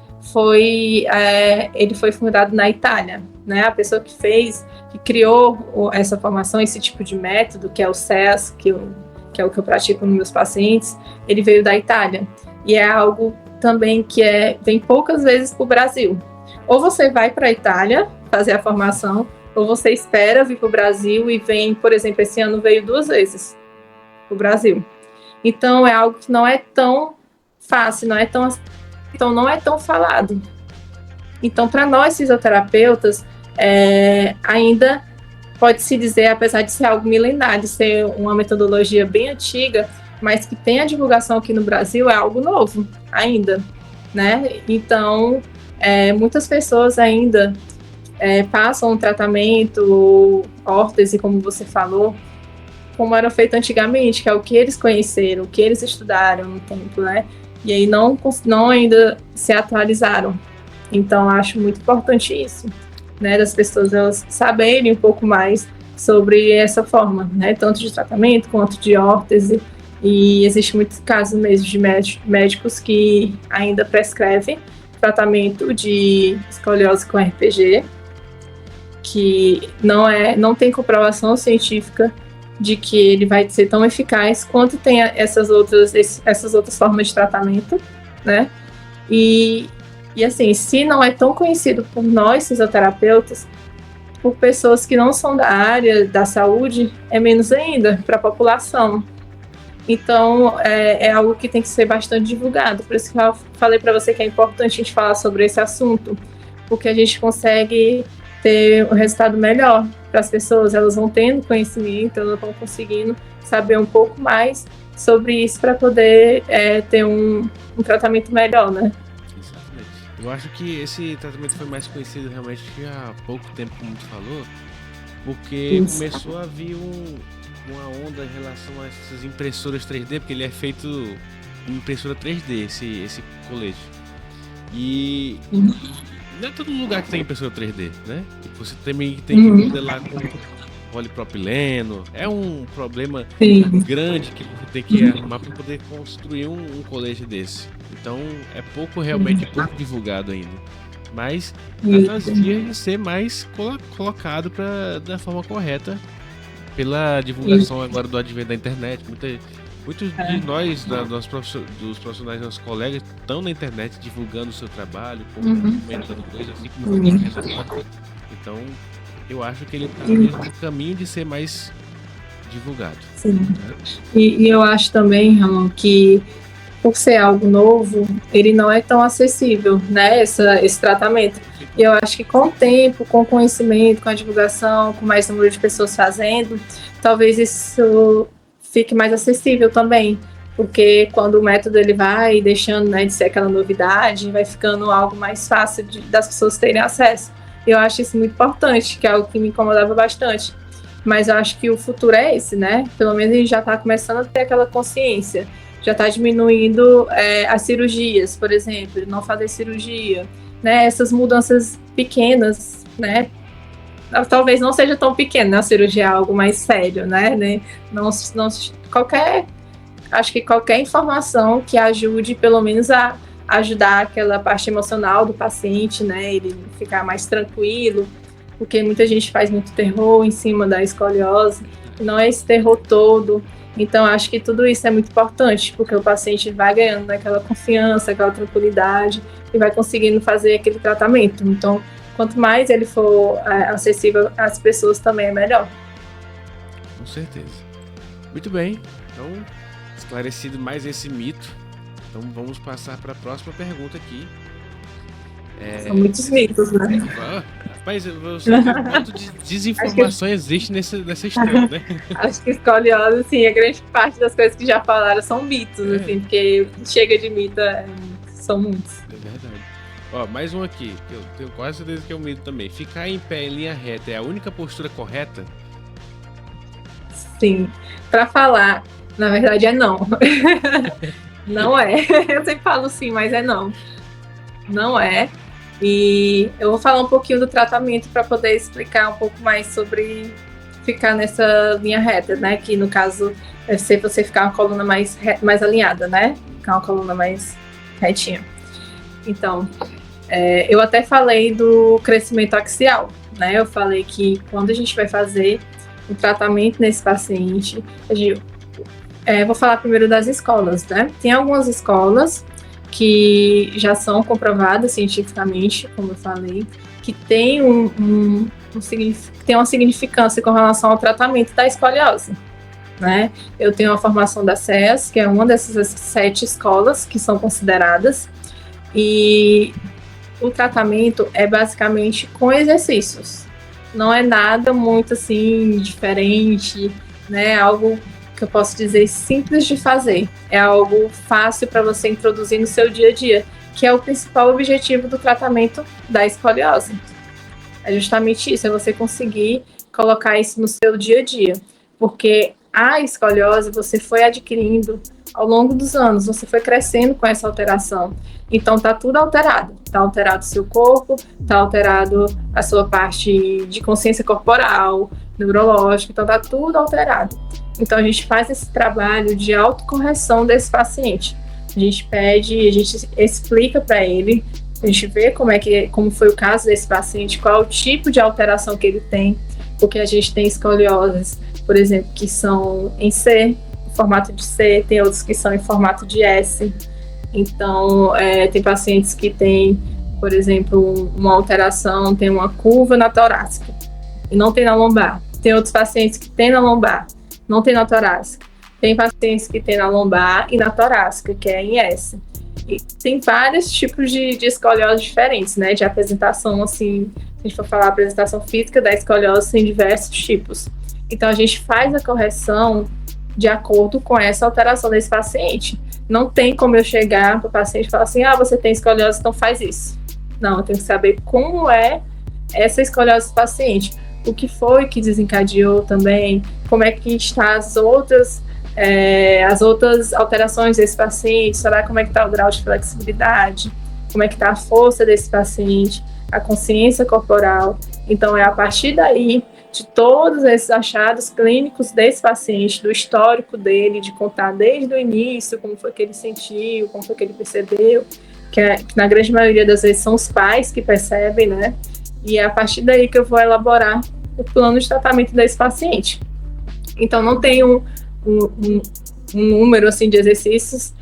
ele foi fundado na Itália, né? A pessoa que criou essa formação, esse tipo de método, que é o CES, que é o que eu pratico nos meus pacientes, ele veio da Itália. E é algo também que vem poucas vezes para o Brasil. Ou você vai para a Itália fazer a formação, ou você espera vir para o Brasil e vem, por exemplo, esse ano veio 2 vezes para o Brasil. Então é algo que não é tão fácil, não é tão falado. Então, para nós fisioterapeutas, ainda pode-se dizer, apesar de ser algo milenar, de ser uma metodologia bem antiga, mas que tem a divulgação aqui no Brasil, é algo novo ainda, né? Então, muitas pessoas ainda passam um tratamento, órtese, como você falou, como era feito antigamente, que é o que eles conheceram, o que eles estudaram no tempo, né? E aí não ainda se atualizaram. Então, acho muito importante isso, né? Das pessoas elas saberem um pouco mais sobre essa forma, né? Tanto de tratamento quanto de órtese. E existe muitos casos mesmo de médicos que ainda prescrevem tratamento de escoliose com RPG, que não tem comprovação científica de que ele vai ser tão eficaz quanto tem essas outras formas de tratamento, né? E assim, se não é tão conhecido por nós, fisioterapeutas, por pessoas que não são da área da saúde, é menos ainda para a população. Então, é algo que tem que ser bastante divulgado. Por isso que eu falei para você que é importante a gente falar sobre esse assunto, porque a gente consegue ter um resultado melhor para as pessoas, elas vão tendo conhecimento, elas vão conseguindo saber um pouco mais sobre isso para poder ter um tratamento melhor, né? Exatamente. Eu acho que esse tratamento foi mais conhecido realmente há pouco tempo, como tu falou, porque começou a vir uma onda em relação a essas impressoras 3D, porque ele é feito em impressora 3D, esse colete. E não é todo lugar que tem impressora 3D, né? Você também tem que modelar com polipropileno. É um problema grande que você tem que arrumar para poder construir um colete desse. Então é realmente pouco divulgado ainda. Mas nas vias de ser mais colocado da forma correta pela divulgação agora do advento da internet. Muitos de nós, dos profissionais, nossos colegas, estão na internet divulgando o seu trabalho, comentando coisas, assim como Então, eu acho que ele está no caminho de ser mais divulgado. Sim. Né? E eu acho também, Ramon, que por ser algo novo, ele não é tão acessível, né, esse tratamento. E eu acho que com o tempo, com o conhecimento, com a divulgação, com mais número de pessoas fazendo, talvez isso fique mais acessível também, porque quando o método ele vai deixando, né, de ser aquela novidade, vai ficando algo mais fácil das pessoas terem acesso. Eu acho isso muito importante, que é algo que me incomodava bastante. Mas eu acho que o futuro é esse, né? Pelo menos a gente já está começando a ter aquela consciência. Já está diminuindo as cirurgias, por exemplo, não fazer cirurgia, né? Essas mudanças pequenas, né? Talvez não seja tão pequena, né? A cirurgia é algo mais sério, né? Acho que qualquer informação que ajude, pelo menos, a ajudar aquela parte emocional do paciente, né? Ele ficar mais tranquilo, porque muita gente faz muito terror em cima da escoliose, não é esse terror todo. Então, acho que tudo isso é muito importante, porque o paciente vai ganhando aquela confiança, aquela tranquilidade e vai conseguindo fazer aquele tratamento. Então, quanto mais ele for acessível às pessoas, também é melhor. Com certeza. Muito bem. Então, esclarecido mais esse mito. Então, vamos passar para a próxima pergunta aqui. São muitos mitos, né? Rapaz, quanto de desinformação existe nessa história, né? Acho que escoliose, assim, a grande parte das coisas que já falaram são mitos, assim, porque chega de mito, são muitos. É verdade. Ó, mais um aqui, que eu tenho quase certeza que é um mito também. Ficar em pé em linha reta é a única postura correta? Sim. Pra falar, na verdade é não. Não é. Eu sempre falo sim, mas é não. Não é. E eu vou falar um pouquinho do tratamento para poder explicar um pouco mais sobre ficar nessa linha reta, né? Que no caso é ser você ficar uma coluna mais alinhada, né? Ficar uma coluna mais retinha. Então, eu até falei do crescimento axial, né? Eu falei que quando a gente vai fazer o tratamento nesse paciente, vou falar primeiro das escolas, né? Tem algumas escolas que já são comprovadas cientificamente, como eu falei, que tem uma significância com relação ao tratamento da escoliose, né? Eu tenho a formação da SES, que é uma dessas 7 escolas que são consideradas, e o tratamento é basicamente com exercícios. Não é nada muito assim diferente, né? Algo que eu posso dizer simples de fazer. É algo fácil para você introduzir no seu dia a dia, que é o principal objetivo do tratamento da escoliose. É justamente isso, é você conseguir colocar isso no seu dia a dia. Porque a escoliose você foi adquirindo ao longo dos anos, você foi crescendo com essa alteração. Então tá tudo alterado. Tá alterado o seu corpo, tá alterado a sua parte de consciência corporal, neurológica, então tá tudo alterado. Então a gente faz esse trabalho de autocorreção desse paciente. A gente explica para ele, a gente vê como foi o caso desse paciente, qual é o tipo de alteração que ele tem, porque a gente tem escolioses, por exemplo, que são em C, em formato de C, tem outros que são em formato de S. Então, tem pacientes que têm, por exemplo, uma alteração, tem uma curva na torácica e não tem na lombar. Tem outros pacientes que têm na lombar, não tem na torácica. Tem pacientes que têm na lombar e na torácica, que é em S. E tem vários tipos de escoliose diferentes, né? De apresentação, assim, se a gente for falar a apresentação física da escoliose, tem diversos tipos. Então, a gente faz a correção de acordo com essa alteração desse paciente. Não tem como eu chegar para o paciente e falar assim, você tem escoliose, então faz isso. Não, eu tenho que saber como é essa escoliose do paciente. O que foi que desencadeou também, como é que está as outras alterações desse paciente, saber como é que está o grau de flexibilidade, como é que está a força desse paciente, a consciência corporal. Então, é a partir daí, de todos esses achados clínicos desse paciente, do histórico dele, de contar desde o início, como foi que ele sentiu, como foi que ele percebeu, que na grande maioria das vezes são os pais que percebem, né? E é a partir daí que eu vou elaborar o plano de tratamento desse paciente. Então, não tem um número assim, de exercícios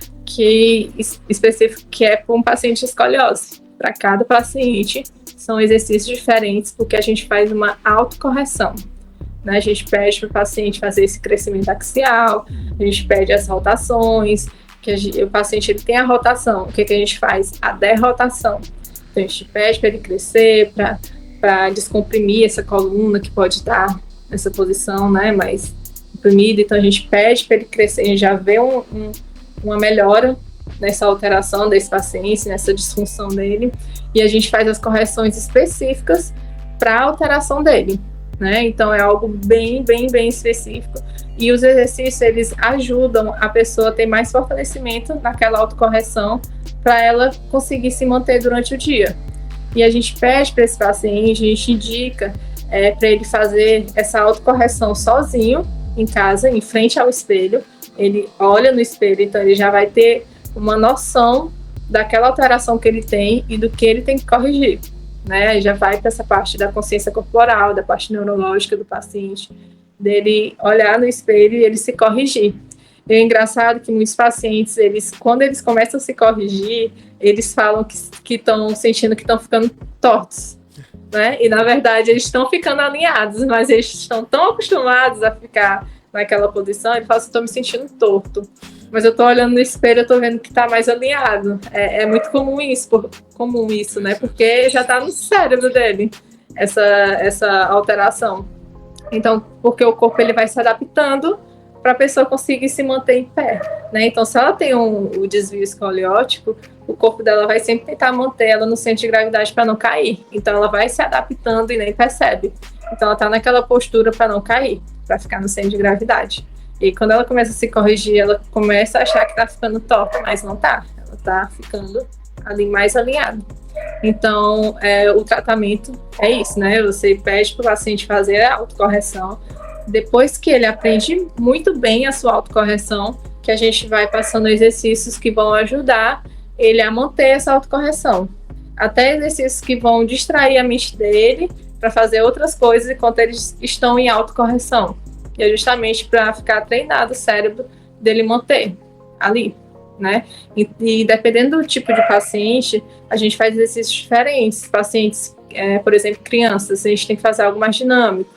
específico que é para um paciente de escoliose. Para cada paciente, são exercícios diferentes, porque a gente faz uma autocorreção. Né? A gente pede para o paciente fazer esse crescimento axial, a gente pede as rotações, o paciente ele tem a rotação, o que a gente faz? A derrotação. Então, a gente pede para ele crescer, para descomprimir essa coluna que pode estar nessa posição, né, mais comprimida. Então, a gente pede para ele crescer, a gente já vê uma melhora nessa alteração desse paciente, nessa disfunção dele, e a gente faz as correções específicas para a alteração dele, né? Então, é algo bem, bem, bem específico. E os exercícios, eles ajudam a pessoa a ter mais fortalecimento naquela autocorreção para ela conseguir se manter durante o dia. E a gente pede para esse paciente, a gente indica para ele fazer essa autocorreção sozinho, em casa, em frente ao espelho. Ele olha no espelho, então ele já vai ter uma noção daquela alteração que ele tem e do que ele tem que corrigir, né? Já vai para essa parte da consciência corporal, da parte neurológica do paciente, dele olhar no espelho e ele se corrigir. E é engraçado que muitos pacientes, quando eles começam a se corrigir, eles falam que estão sentindo que estão ficando tortos, né? E na verdade eles estão ficando alinhados, mas eles estão tão acostumados a ficar naquela posição, ele fala assim, estou me sentindo torto. Mas eu estou olhando no espelho, eu estou vendo que está mais alinhado. É muito comum isso, né? Porque já está no cérebro dele, essa alteração. Então, porque o corpo ele vai se adaptando para a pessoa conseguir se manter em pé, né? Então, se ela tem o desvio escoliótico, o corpo dela vai sempre tentar manter ela no centro de gravidade para não cair. Então, ela vai se adaptando e nem percebe. Então, ela está naquela postura para não cair, para ficar no centro de gravidade. E quando ela começa a se corrigir, ela começa a achar que está ficando torta, mas não está. Ela está ficando ali mais alinhada. Então, o tratamento é isso, né? Você pede para o paciente fazer a autocorreção. Depois que ele aprende muito bem a sua autocorreção, que a gente vai passando exercícios que vão ajudar ele a manter essa autocorreção. Até exercícios que vão distrair a mente dele para fazer outras coisas enquanto eles estão em autocorreção. E é justamente para ficar treinado o cérebro dele manter ali, né? E dependendo do tipo de paciente, a gente faz exercícios diferentes. Pacientes, por exemplo, crianças, a gente tem que fazer algo mais dinâmico.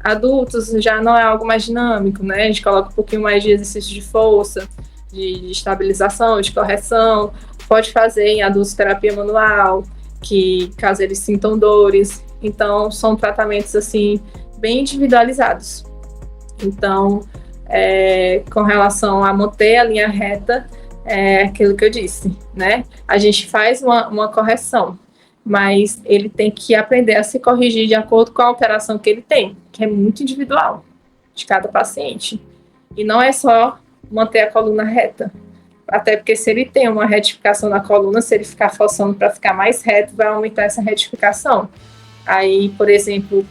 Adultos já não é algo mais dinâmico, né? A gente coloca um pouquinho mais de exercício de força, de estabilização, de correção. Pode fazer em adultos terapia manual, que caso eles sintam dores. Então, são tratamentos, assim, bem individualizados. Então, com relação a manter a linha reta, é aquilo que eu disse, né? A gente faz uma correção, mas ele tem que aprender a se corrigir de acordo com a alteração que ele tem, que é muito individual de cada paciente. E não é só manter a coluna reta, até porque se ele tem uma retificação na coluna, se ele ficar forçando para ficar mais reto, vai aumentar essa retificação. Aí, por exemplo,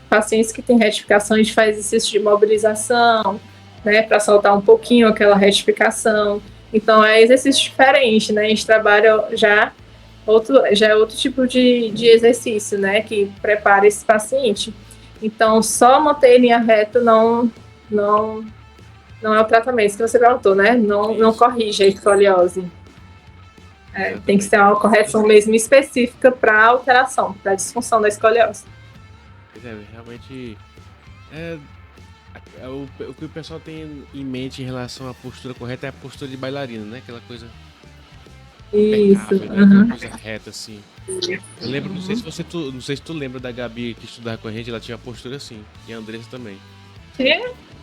pacientes que têm retificação, a gente faz exercício de mobilização, né, para soltar um pouquinho aquela retificação. Então, é exercício diferente, né? A gente trabalha já é outro tipo de exercício, né, que prepara esse paciente. Então, só manter linha reta não é o tratamento que você perguntou, né? Não corrige a escoliose. Tem que ser uma correção mesmo específica para a alteração, para a disfunção da escoliose. Realmente o que o pessoal tem em mente em relação à postura correta é a postura de bailarina, né? Aquela coisa isso, impecável, né? Aquela coisa reta, assim. Eu lembro, não sei se tu lembra da Gabi que estudava com a gente, ela tinha uma postura assim, e a Andressa também.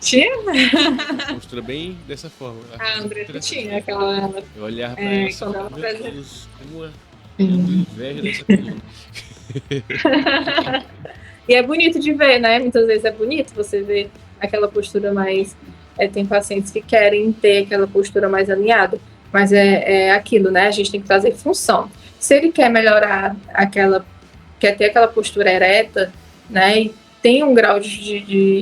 Tinha? Uma postura bem dessa forma. A Andressa tinha aquela... Eu olhava pra ela quando ela meu Deus, inveja dessa coluna. E é bonito de ver, né? Muitas vezes é bonito você ver aquela postura mais... tem pacientes que querem ter aquela postura mais alinhada, mas é aquilo, né? A gente tem que trazer função. Se ele quer melhorar quer ter aquela postura ereta, né? E tem um grau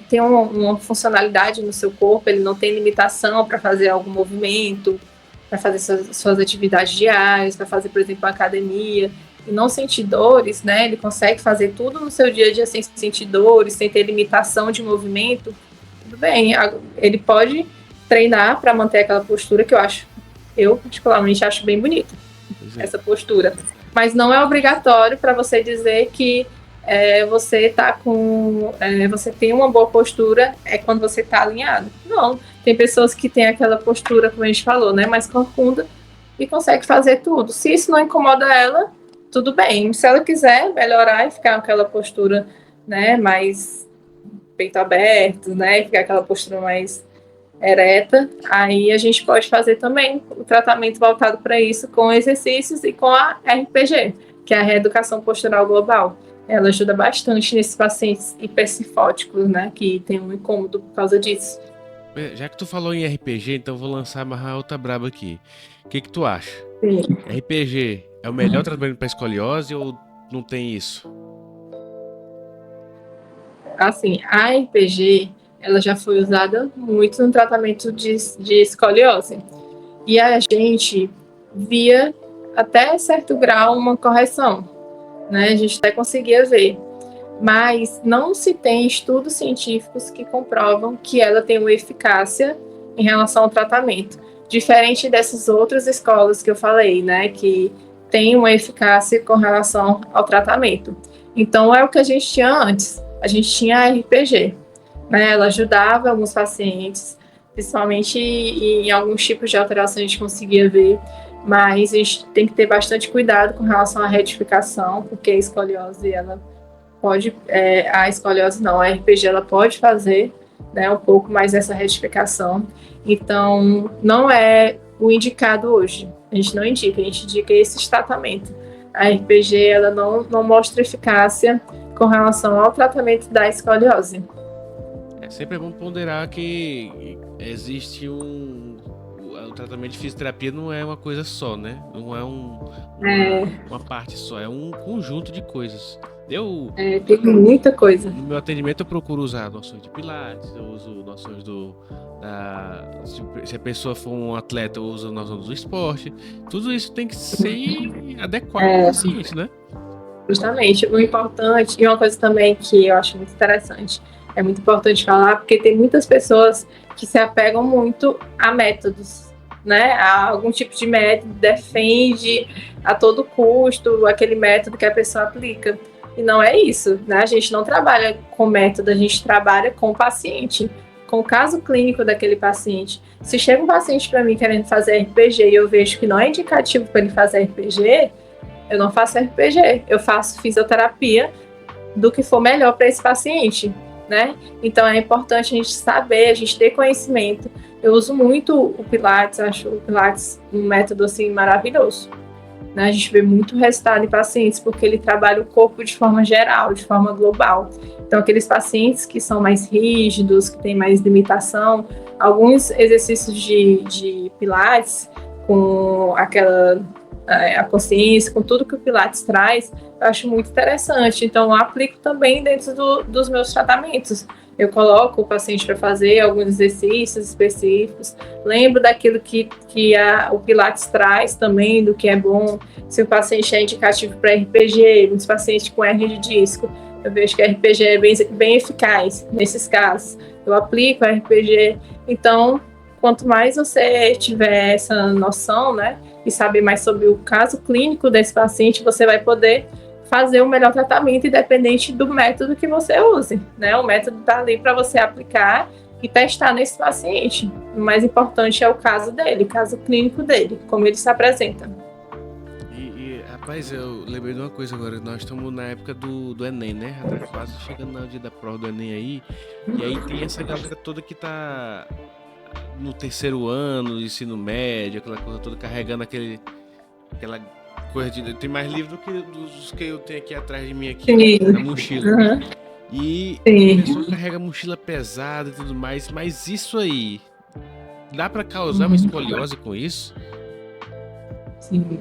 tem uma funcionalidade no seu corpo, ele não tem limitação para fazer algum movimento, para fazer suas atividades diárias, para fazer, por exemplo, uma academia, e não sentir dores, né? Ele consegue fazer tudo no seu dia a dia sem sentir dores, sem ter limitação de movimento. Tudo bem, ele pode treinar para manter aquela postura que eu particularmente acho bem bonita, essa postura. Mas não é obrigatório para você dizer que você você tem uma boa postura quando você está alinhado. Não, tem pessoas que têm aquela postura, como a gente falou, né, mais corcunda e consegue fazer tudo. Se isso não incomoda ela, tudo bem. Se ela quiser melhorar e ficar com aquela postura, né, mais peito aberto, né, ficar aquela postura mais ereta, aí a gente pode fazer também o tratamento voltado para isso com exercícios e com a RPG, que é a reeducação postural global. Ela ajuda bastante nesses pacientes hipercifóticos, né, que tem um incômodo por causa disso. Já que tu falou em RPG, então vou lançar uma outra braba aqui. O que tu acha? Sim. RPG é o melhor tratamento para escoliose ou não tem isso? Assim, a RPG, ela já foi usada muito no tratamento de escoliose. E a gente via até certo grau uma correção, né? A gente até conseguia ver. mas não se tem estudos científicos que comprovam que ela tem uma eficácia em relação ao tratamento. Diferente dessas outras escolas que eu falei, né, que tem uma eficácia com relação ao tratamento. Então, é o que a gente tinha antes. A gente tinha a RPG, né, ela ajudava alguns pacientes, principalmente em alguns tipos de alteração a gente conseguia ver, mas a gente tem que ter bastante cuidado com relação à retificação, porque a escoliose, ela pode, a escoliose não, a RPG, ela pode fazer, né, um pouco mais dessa retificação. Então, não é o indicado hoje. A gente não indica, a gente indica esse tratamento. A RPG, ela não mostra eficácia com relação ao tratamento da escoliose. Sempre é bom ponderar que existe o tratamento de fisioterapia não é uma coisa só, né? Não é uma parte só, é um conjunto de coisas. Tem muita coisa. No meu atendimento eu procuro usar noções de pilates, eu uso noções se a pessoa for um atleta, eu uso noções do esporte. Tudo isso tem que ser adequado ao paciente, né? Justamente. O importante, e uma coisa também que eu acho muito interessante, é muito importante falar, porque tem muitas pessoas que se apegam muito a métodos, né? A algum tipo de método, defende a todo custo aquele método que a pessoa aplica. E não é isso, né? A gente não trabalha com método, a gente trabalha com o paciente, com o caso clínico daquele paciente. Se chega um paciente para mim querendo fazer RPG e eu vejo que não é indicativo para ele fazer RPG, eu não faço RPG, eu faço fisioterapia do que for melhor para esse paciente, né? Então é importante a gente saber, a gente ter conhecimento. Eu uso muito o Pilates, acho o Pilates um método assim maravilhoso. Né? A gente vê muito resultado em pacientes porque ele trabalha o corpo de forma geral, de forma global. Então, aqueles pacientes que são mais rígidos, que têm mais limitação, alguns exercícios de Pilates, com aquela a consciência, com tudo que o Pilates traz, eu acho muito interessante. Então, eu aplico também dentro dos meus tratamentos. Eu coloco o paciente para fazer alguns exercícios específicos, lembro daquilo que o Pilates traz também, do que é bom. Se o paciente é indicativo para RPG, muitos pacientes com hernia de disco, eu vejo que a RPG é bem eficaz nesses casos. Eu aplico a RPG. Então, quanto mais você tiver essa noção, né, e saber mais sobre o caso clínico desse paciente, você vai poder fazer o melhor tratamento, independente do método que você use, né? O método está ali para você aplicar e testar nesse paciente. O mais importante é o caso dele, o caso clínico dele, como ele se apresenta. Rapaz, eu lembrei de uma coisa agora. Nós estamos na época do Enem, né? Já tá quase chegando no dia da prova do Enem aí. E aí tem essa galera toda que tá no terceiro ano do ensino médio, aquela coisa toda, carregando aquela coisa de... Tem mais livro do que dos que eu tenho aqui atrás de mim aqui, na mochila. Uhum. E a pessoa carrega mochila pesada e tudo mais, mas isso aí dá para causar uma escoliose com isso? Sim,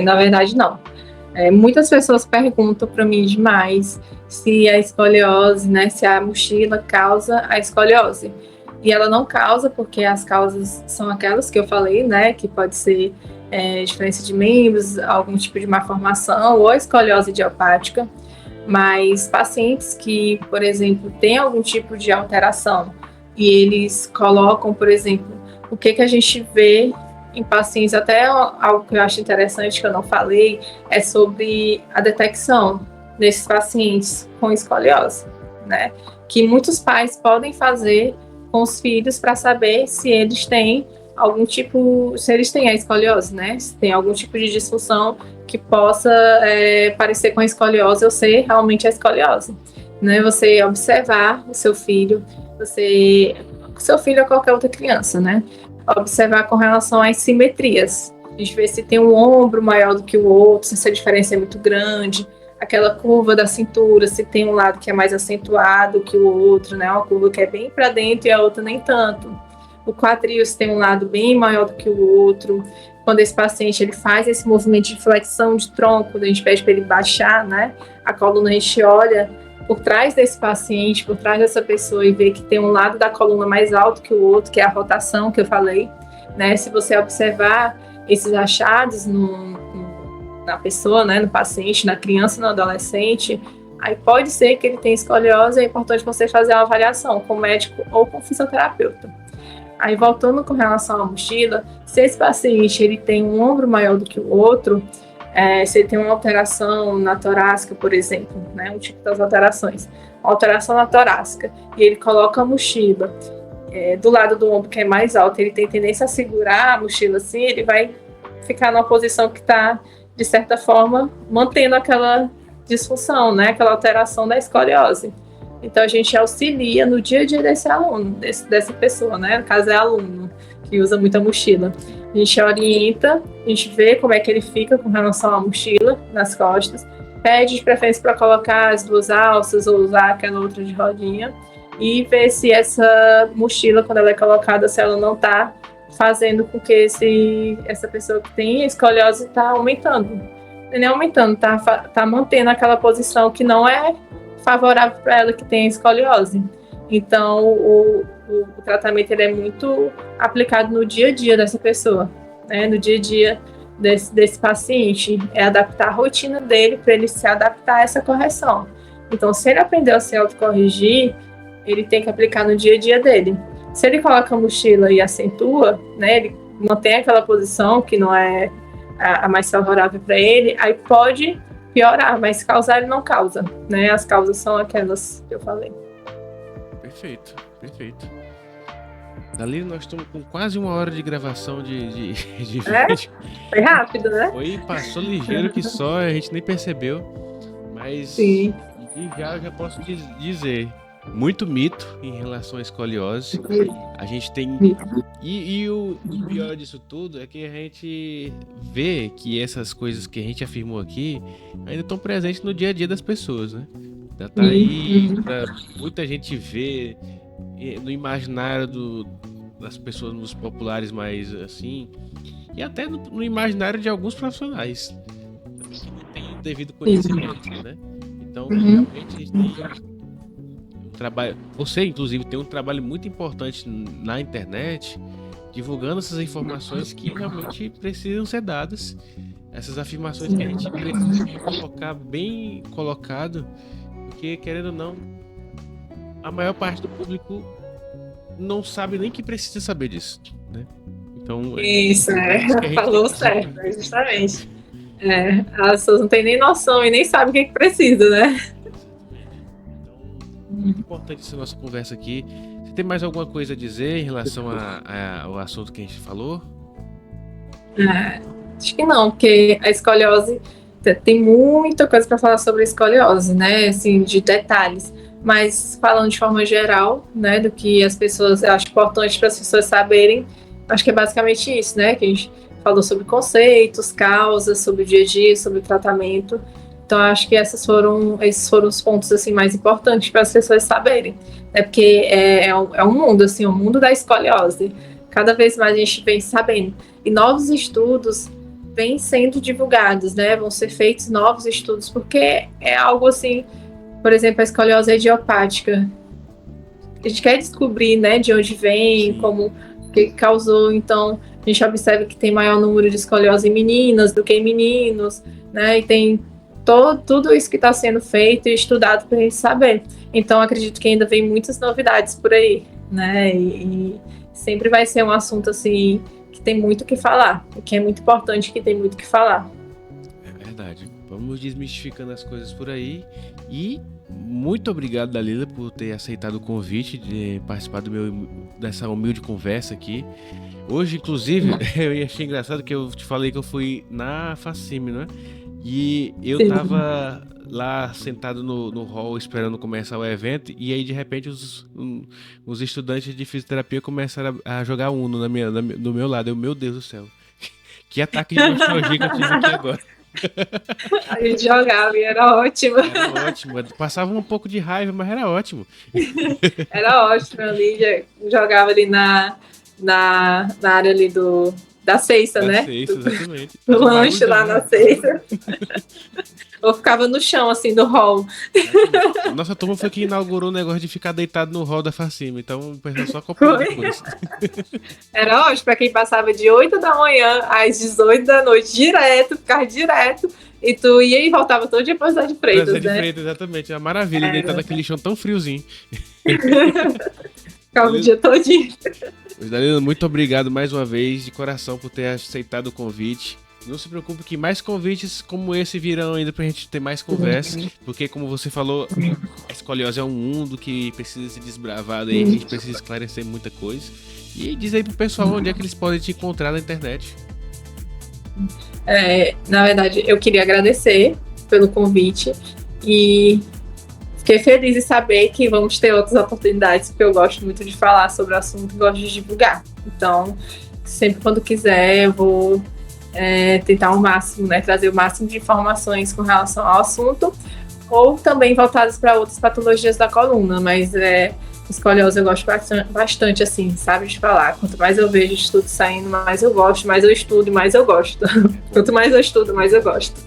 na verdade não. Muitas pessoas perguntam para mim demais se a escoliose, né, se a mochila causa a escoliose. E ela não causa, porque as causas são aquelas que eu falei, né, que pode ser diferença de membros, algum tipo de malformação ou escoliose idiopática. Mas pacientes que, por exemplo, têm algum tipo de alteração e eles colocam, por exemplo, o que a gente vê em pacientes, até algo que eu acho interessante que eu não falei, é sobre a detecção desses pacientes com escoliose, né? Que muitos pais podem fazer com os filhos para saber se eles têm algum tipo, se eles têm a escoliose, né? Se tem algum tipo de disfunção que possa parecer com a escoliose ou ser realmente a escoliose, né? Você observar o seu filho, seu filho ou qualquer outra criança, né? Observar com relação às simetrias. A gente vê se tem um ombro maior do que o outro, se essa diferença é muito grande, aquela curva da cintura, se tem um lado que é mais acentuado que o outro, né? Uma curva que é bem para dentro e a outra nem tanto. O quadril, se tem um lado bem maior do que o outro. Quando esse paciente ele faz esse movimento de flexão de tronco, a gente pede para ele baixar, né? A coluna, a gente olha por trás desse paciente, por trás dessa pessoa e ver que tem um lado da coluna mais alto que o outro, que é a rotação que eu falei, né? Se você observar esses achados na pessoa, né, no paciente, na criança, no adolescente, Aí pode ser que ele tenha escoliose, é importante você fazer uma avaliação com o médico ou com o fisioterapeuta. Aí voltando com relação à mochila, se esse paciente ele tem um ombro maior do que o outro, se ele tem uma alteração na torácica, por exemplo, né, um tipo das alterações, uma alteração na torácica, e ele coloca a mochila do lado do ombro que é mais alto, ele tem tendência a segurar a mochila assim, ele vai ficar numa posição que está, de certa forma, mantendo aquela disfunção, né, aquela alteração da escoliose. Então a gente auxilia no dia a dia desse aluno, dessa pessoa, né, no caso é aluno, que usa muita mochila. A gente orienta, a gente vê como é que ele fica com relação à mochila nas costas, pede de preferência para colocar as 2 alças ou usar aquela outra de rodinha e ver se essa mochila, quando ela é colocada, se ela não está fazendo com que essa pessoa que tem escoliose está aumentando. Não é aumentando, tá mantendo aquela posição que não é favorável para ela que tem escoliose. Então, o tratamento ele é muito aplicado no dia a dia dessa pessoa, né? No dia a dia desse paciente, é adaptar a rotina dele para ele se adaptar a essa correção. Então, se ele aprendeu a se autocorrigir, ele tem que aplicar no dia a dia dele. Se ele coloca a mochila e acentua, né, ele mantém aquela posição que não é a mais favorável para ele, aí pode piorar, mas causar ele não causa, né? As causas são aquelas que eu falei. Perfeito, perfeito. Dali nós estamos com quase 1 hora de gravação de vídeo. Foi rápido, né? Passou ligeiro que só, a gente nem percebeu. Mas sim. já posso dizer, muito mito em relação à escoliose. A gente tem... E o pior disso tudo é que a gente vê que essas coisas que a gente afirmou aqui ainda estão presentes no dia a dia das pessoas, né? Já tá aí pra muita gente ver no imaginário das pessoas, nos populares mais assim, e até no imaginário de alguns profissionais que não tem o devido conhecimento, né? Então, realmente a gente tem um trabalho, você inclusive tem um trabalho muito importante na internet, divulgando essas informações que realmente precisam ser dadas, essas afirmações que a gente precisa colocar bem colocado, porque, querendo ou não, a maior parte do público não sabe nem que precisa saber disso, né? Então, isso, falou certo, justamente. As pessoas não têm nem noção e nem sabem o que precisa, né? Então, muito importante essa nossa conversa aqui. Você tem mais alguma coisa a dizer em relação ao assunto que a gente falou? Acho que não, porque a escoliose tem muita coisa para falar sobre a escoliose, né? Assim, de detalhes. Mas falando de forma geral, né, do que as pessoas, eu acho importante para as pessoas saberem, acho que é basicamente isso, né? Que a gente falou sobre conceitos, causas, sobre o dia a dia, sobre o tratamento. Então, acho que esses foram os pontos assim mais importantes para as pessoas saberem, né? Porque é um mundo, assim, o mundo da escoliose. Cada vez mais a gente vem sabendo. E novos estudos vêm sendo divulgados, né? Vão ser feitos novos estudos, porque é algo assim, por exemplo, a escoliose é idiopática. A gente quer descobrir, né, de onde vem, como, o que causou. Então, a gente observa que tem maior número de escoliose em meninas do que em meninos, né? E tem tudo isso que está sendo feito e estudado para a gente saber. Então, acredito que ainda vem muitas novidades por aí, né? E sempre vai ser um assunto, assim, que tem muito o que falar, que é muito importante, que tem muito o que falar. É verdade. Vamos desmistificando as coisas por aí. E muito obrigado, Dalila, por ter aceitado o convite de participar dessa humilde conversa aqui. Hoje, inclusive, eu achei engraçado que eu te falei que eu fui na Facime, né? E eu tava lá sentado no hall esperando começar o evento, e aí de repente os estudantes de fisioterapia começaram a jogar Uno do meu lado. Meu Deus do céu, que ataque de nostalgia que eu tive aqui agora. A gente jogava e era ótimo. Era ótimo, passava um pouco de raiva, mas era ótimo. Era ótimo ali, jogava ali na área ali da Ceiça, né? Da Ceiça, exatamente. No lanche lá na Ceiça. Ou ficava no chão, assim, do hall. Nossa turma foi que inaugurou o negócio de ficar deitado no hall da Facime, então o pessoal só copiou depois. Era ótimo, pra quem passava de 8 da manhã às 18 da noite, ficava direto, E tu ia e voltava todo dia pra Cidade de Freitas, Cidade de né? Freitas, exatamente. É uma maravilha deitar naquele chão tão friozinho. Ficava o dia todinho. Mas, Dalila, muito obrigado mais uma vez, de coração, por ter aceitado o convite. Não se preocupe que mais convites como esse virão ainda pra gente ter mais conversa. Porque, como você falou, a escoliose é um mundo que precisa ser desbravado aí, a gente precisa esclarecer muita coisa. E diz aí pro pessoal onde é que eles podem te encontrar na internet. Na verdade, eu queria agradecer pelo convite e fiquei feliz em saber que vamos ter outras oportunidades, porque eu gosto muito de falar sobre o assunto e gosto de divulgar. Então, sempre quando quiser, eu vou tentar ao máximo, né, trazer o máximo de informações com relação ao assunto, ou também voltadas para outras patologias da coluna, mas escoliose eu gosto bastante, assim, sabe, de falar. Quanto mais eu vejo estudo saindo, mais eu gosto, mais eu estudo, mais eu gosto. Quanto mais eu estudo, mais eu gosto.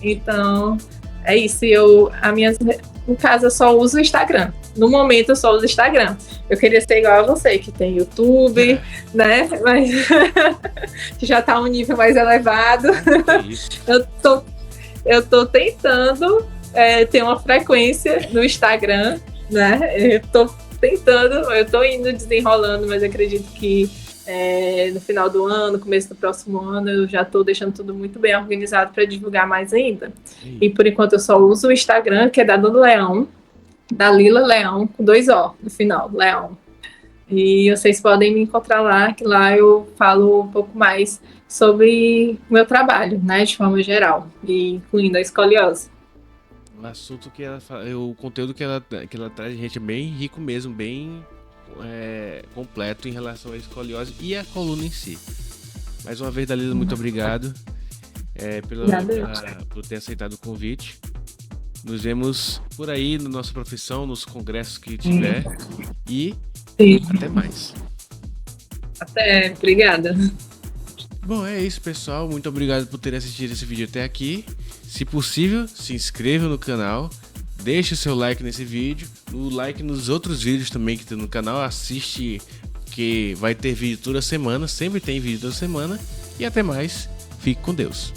Então, é isso. No caso, eu só uso o Instagram. No momento, eu só uso o Instagram. Eu queria ser igual a você, que tem YouTube, né? Mas já tá um nível mais elevado. Eu tô tentando ter uma frequência no Instagram, né? Eu tô indo desenrolando, mas acredito que no final do ano, começo do próximo ano, eu já tô deixando tudo muito bem organizado para divulgar mais ainda. E por enquanto eu só uso o Instagram, que é da Dona Leão, da Lila Leão, com 2 O no final, Leão. E vocês podem me encontrar lá, que lá eu falo um pouco mais sobre o meu trabalho, né, de forma geral, e incluindo a escoliose. O assunto que ela fala, o conteúdo que ela traz, gente, é bem rico mesmo, bem completo em relação à escoliose e à coluna em si. Mais uma vez, Dalila, muito obrigado por ter aceitado o convite. Nos vemos por aí na nossa profissão, nos congressos que tiver. E até mais. Até, obrigada. Bom, é isso, pessoal. Muito obrigado por ter assistido esse vídeo até aqui. Se possível, se inscreva no canal. Deixe o seu like nesse vídeo. O like nos outros vídeos também que tem no canal. Assiste, que vai ter vídeo toda semana. Sempre tem vídeo toda semana. E até mais. Fique com Deus.